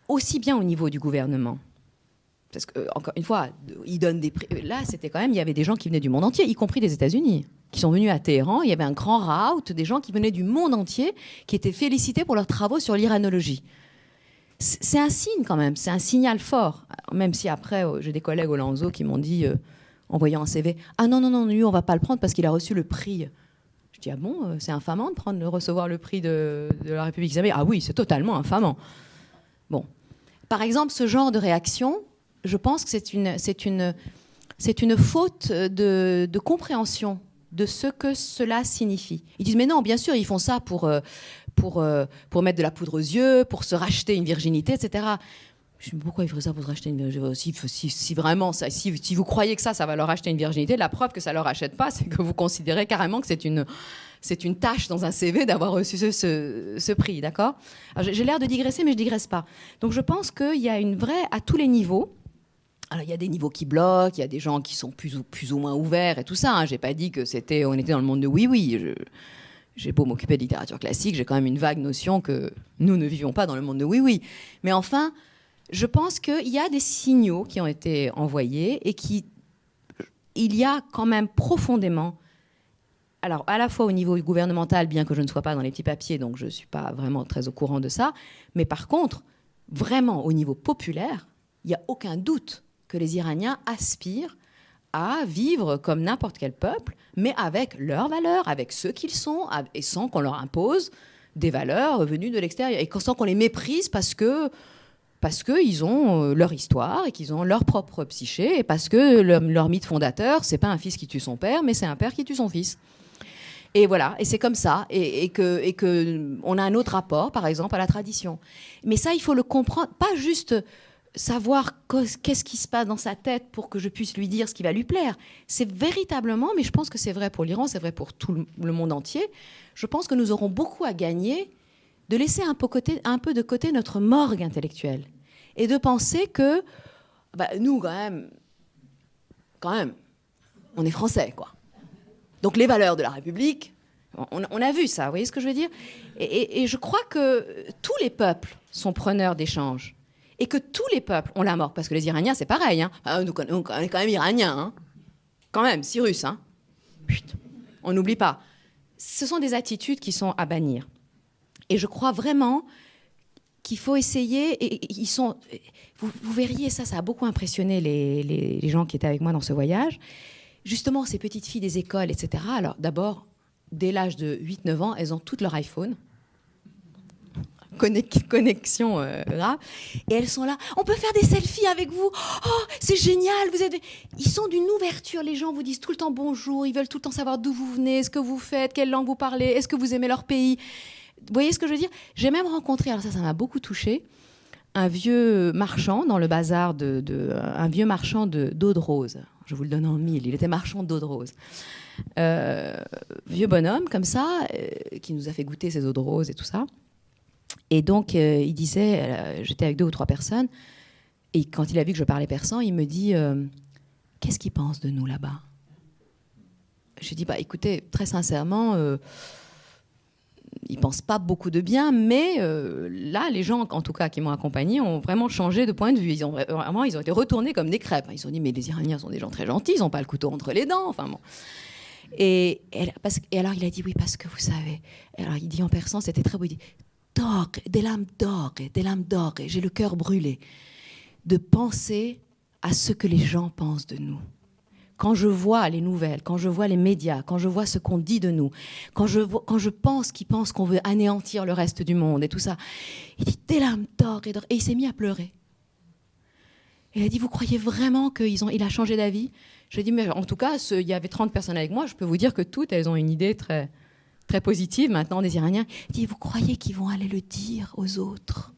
aussi bien au niveau du gouvernement, parce que, encore une fois, ils donnent des prix. Là, c'était quand même, il y avait des gens qui venaient du monde entier, y compris des États-Unis, qui sont venus à Téhéran. Il y avait un grand raout, des gens qui venaient du monde entier, qui étaient félicités pour leurs travaux sur l'iranologie. C'est un signe quand même, c'est un signal fort. Même si après, j'ai des collègues au Lanzo qui m'ont dit, en voyant un CV, « Ah non, lui, on va pas le prendre parce qu'il a reçu le prix. » Je dis « Ah bon, c'est infamant de recevoir le prix de la République islamique ?»« Ah oui, c'est totalement infamant. » Bon. Par exemple, ce genre de réaction, je pense que c'est une faute de compréhension de ce que cela signifie. Ils disent « Mais non, bien sûr, ils font ça pour mettre de la poudre aux yeux, pour se racheter une virginité, etc. » Je me dis, pourquoi ils feraient ça pour se racheter une virginité ? Si vraiment, si vous croyez que ça va leur racheter une virginité, la preuve que ça ne leur rachète pas, c'est que vous considérez carrément que c'est une tâche dans un CV d'avoir reçu ce prix, d'accord ? Alors, j'ai l'air de digresser, mais je ne digresse pas. Donc je pense qu'il y a une vraie, à tous les niveaux, Alors, il y a des niveaux qui bloquent, il y a des gens qui sont plus ou moins ouverts et tout ça. Hein. J'ai pas dit que on était dans le monde de oui-oui. J'ai beau m'occuper de littérature classique, j'ai quand même une vague notion que nous ne vivions pas dans le monde de oui-oui. Mais enfin, je pense qu'il y a des signaux qui ont été envoyés et il y a quand même profondément, alors à la fois au niveau gouvernemental, bien que je ne sois pas dans les petits papiers, donc je ne suis pas vraiment très au courant de ça, mais par contre, vraiment au niveau populaire, il n'y a aucun doute que les Iraniens aspirent à vivre comme n'importe quel peuple, mais avec leurs valeurs, avec ceux qu'ils sont, et sans qu'on leur impose des valeurs venues de l'extérieur, et sans qu'on les méprise parce qu'ils ont leur histoire et qu'ils ont leur propre psyché, et parce que leur mythe fondateur, c'est pas un fils qui tue son père, mais c'est un père qui tue son fils. Et voilà, et c'est comme ça, et que on a un autre rapport, par exemple, à la tradition. Mais ça, il faut le comprendre, pas juste savoir qu'est-ce qui se passe dans sa tête pour que je puisse lui dire ce qui va lui plaire. C'est véritablement, mais je pense que c'est vrai pour l'Iran, c'est vrai pour tout le monde entier, je pense que nous aurons beaucoup à gagner de laisser un peu de côté notre morgue intellectuelle et de penser que nous, quand même, on est français, quoi. Donc les valeurs de la République, on a vu ça, vous voyez ce que je veux dire ? Et je crois que tous les peuples sont preneurs d'échanges. Et que tous les peuples ont la mort. Parce que les Iraniens, c'est pareil. Hein. Nous, on est quand même Iraniens. Hein. Quand même, Cyrus. Hein. Putain, on n'oublie pas. Ce sont des attitudes qui sont à bannir. Et je crois vraiment qu'il faut essayer... Vous verriez ça a beaucoup impressionné les gens qui étaient avec moi dans ce voyage. Justement, ces petites filles des écoles, etc. Alors, d'abord, dès l'âge de 8-9 ans, elles ont toutes leur iPhone. Connexion là, et elles sont là. On peut faire des selfies avec vous. Oh, c'est génial. Ils sont d'une ouverture. Les gens vous disent tout le temps bonjour. Ils veulent tout le temps savoir d'où vous venez, ce que vous faites, quelle langue vous parlez, est-ce que vous aimez leur pays. Vous voyez ce que je veux dire ? J'ai même rencontré, alors ça m'a beaucoup touchée, un vieux marchand dans le bazar un vieux marchand d'eau de rose. Je vous le donne en mille. Il était marchand d'eau de rose. Vieux bonhomme comme ça, qui nous a fait goûter ses eaux de rose et tout ça. Et donc, il disait, j'étais avec 2 ou 3 personnes, et quand il a vu que je parlais persan, il me dit, qu'est-ce qu'ils pensent de nous là-bas ? J'ai dit, écoutez, très sincèrement, ils ne pensent pas beaucoup de bien, mais là, les gens, en tout cas, qui m'ont accompagné, ont vraiment changé de point de vue. Ils ont été retournés comme des crêpes. Ils se sont dit, mais les Iraniens sont des gens très gentils, ils n'ont pas le couteau entre les dents. Enfin bon. Et alors, il a dit, oui, parce que vous savez, alors il dit en persan, c'était très beau, il dit, des lames d'or, j'ai le cœur brûlé de penser à ce que les gens pensent de nous. Quand je vois les nouvelles, quand je vois les médias, quand je vois ce qu'on dit de nous, quand je pense qu'ils pensent qu'on veut anéantir le reste du monde et tout ça, il dit des lames d'or et il s'est mis à pleurer. Et il a dit, vous croyez vraiment qu'il a changé d'avis ? J'ai dit, mais en tout cas, il y avait 30 personnes avec moi, je peux vous dire que toutes, elles ont une idée très... très positive maintenant des Iraniens. Il dit, vous croyez qu'ils vont aller le dire aux autres ?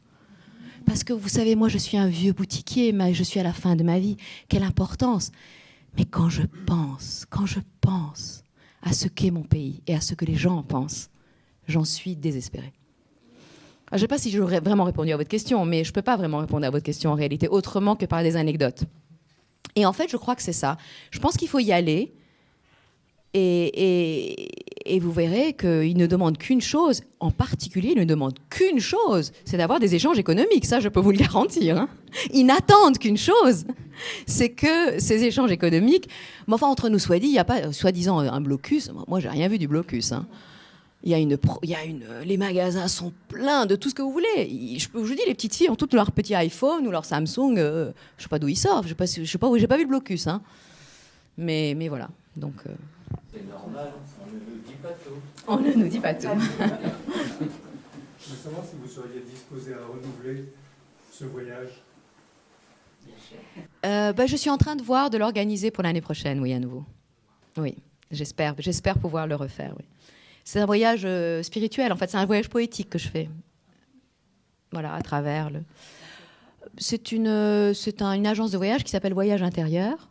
Parce que vous savez, moi je suis un vieux boutiquier, mais je suis à la fin de ma vie. Quelle importance ? Mais quand je pense à ce qu'est mon pays et à ce que les gens en pensent, j'en suis désespérée. Alors, je ne sais pas si j'aurais vraiment répondu à votre question, mais je ne peux pas vraiment répondre à votre question en réalité, autrement que par des anecdotes. Et en fait, je crois que c'est ça. Je pense qu'il faut y aller. Et vous verrez qu'ils ne demandent qu'une chose, en particulier, ils ne demandent qu'une chose, c'est d'avoir des échanges économiques, ça je peux vous le garantir. Hein. Ils n'attendent qu'une chose, c'est que ces échanges économiques, mais enfin entre nous soit dit, il n'y a pas soi-disant un blocus, moi j'ai rien vu du blocus. Hein. Les magasins sont pleins de tout ce que vous voulez. Je vous dis, les petites filles ont toutes leur petit iPhone ou leur Samsung, je ne sais pas d'où ils sortent, je sais pas où, j'ai pas vu le blocus. Hein. Mais voilà, donc... C'est normal, on ne nous dit pas tout. On ne nous dit pas tout. Je veux savoir si vous seriez disposé à renouveler ce voyage. Je suis en train de l'organiser pour l'année prochaine, oui, à nouveau. Oui, j'espère pouvoir le refaire, oui. C'est un voyage spirituel, en fait, c'est un voyage poétique que je fais. Voilà, à travers le... C'est une agence de voyage qui s'appelle Voyage Intérieur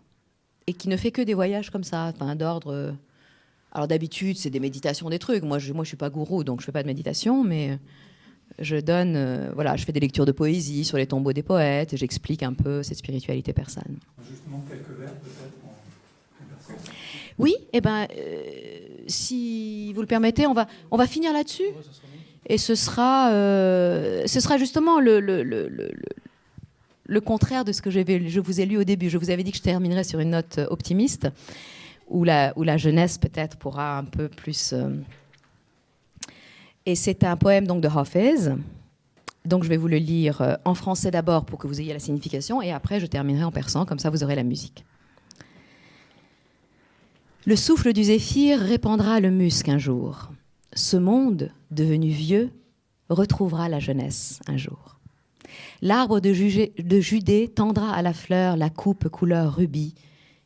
et qui ne fait que des voyages comme ça, enfin, d'ordre... Alors d'habitude, c'est des méditations, des trucs. Moi, je suis pas gourou, donc je fais pas de méditation, mais Je donne, voilà, je fais des lectures de poésie sur les tombeaux des poètes, et j'explique un peu cette spiritualité persane. Justement, quelques vers peut-être en persan. Oui, eh ben, si vous le permettez, on va finir là-dessus. Et ce sera justement le contraire de ce que je vous ai lu au début. Je vous avais dit que je terminerais sur une note optimiste, où la jeunesse peut-être pourra un peu plus... Et c'est un poème donc de Hafez. Donc je vais vous le lire en français d'abord pour que vous ayez la signification, et après je terminerai en persan, comme ça vous aurez la musique. Le souffle du zéphyr répandra le musc un jour. Ce monde, devenu vieux, retrouvera la jeunesse un jour. L'arbre de Judée tendra à la fleur la coupe couleur rubis.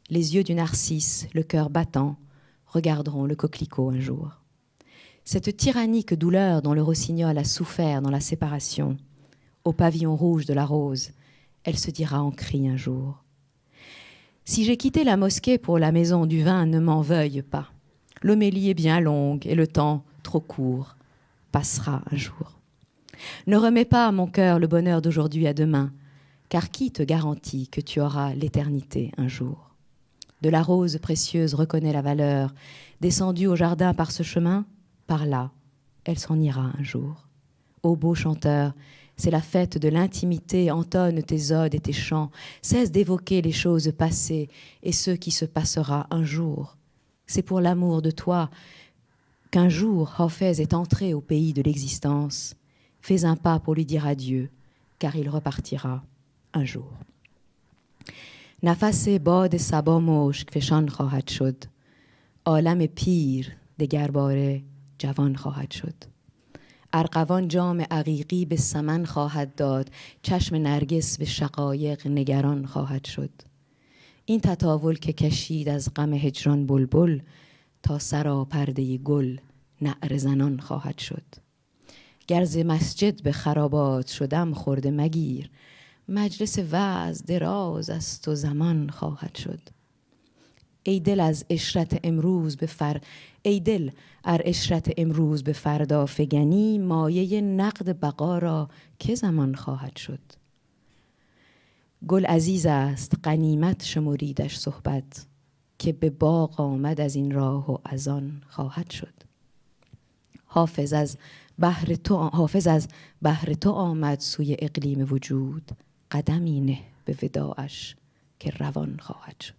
Les yeux du narcisse, le cœur battant, regarderont le coquelicot un jour. Cette tyrannique douleur dont le rossignol a souffert dans la séparation, au pavillon rouge de la rose, elle se dira en cri un jour. Si j'ai quitté la mosquée pour la maison du vin, ne m'en veuille pas. L'homélie est bien longue et le temps trop court passera un jour. Ne remets pas à mon cœur le bonheur d'aujourd'hui à demain, car qui te garantit que tu auras l'éternité un jour? De la rose précieuse reconnais la valeur, descendue au jardin par ce chemin, par là, elle s'en ira un jour. Ô beau chanteur, c'est la fête de l'intimité, entonne tes odes et tes chants, cesse d'évoquer les choses passées et ce qui se passera un jour. C'est pour l'amour de toi qu'un jour Hafez est entré au pays de l'existence. Fais un pas pour lui dire adieu, car il repartira un jour. نفس باد صبا مشک فشان خواهد شد. عالم پیر دگرباره جوان خواهد شد. ارغوان جام عقیقی به سمن خواهد داد. چشم نرگس به شقایق نگران خواهد شد. این تطاول که کشید از غم هجران بلبل تا سرا پرده گل نعره زنان خواهد شد. گر ز مسجد به خرابات شدم خورده مگیر. مجلس وعظ دراز است و زمان خواهد شد. ای دل از عشرت امروز ار عشرت امروز به فردا فگنی، مایه نقد بقا را که زمان خواهد شد. گل عزیز است غنیمت شمریدش صحبت، که به باغ آمد از این راه و از آن خواهد شد. حافظ از بحر تو آمد سوی اقلیم وجود، قدمی نه به وداعش که روان خواهد شد.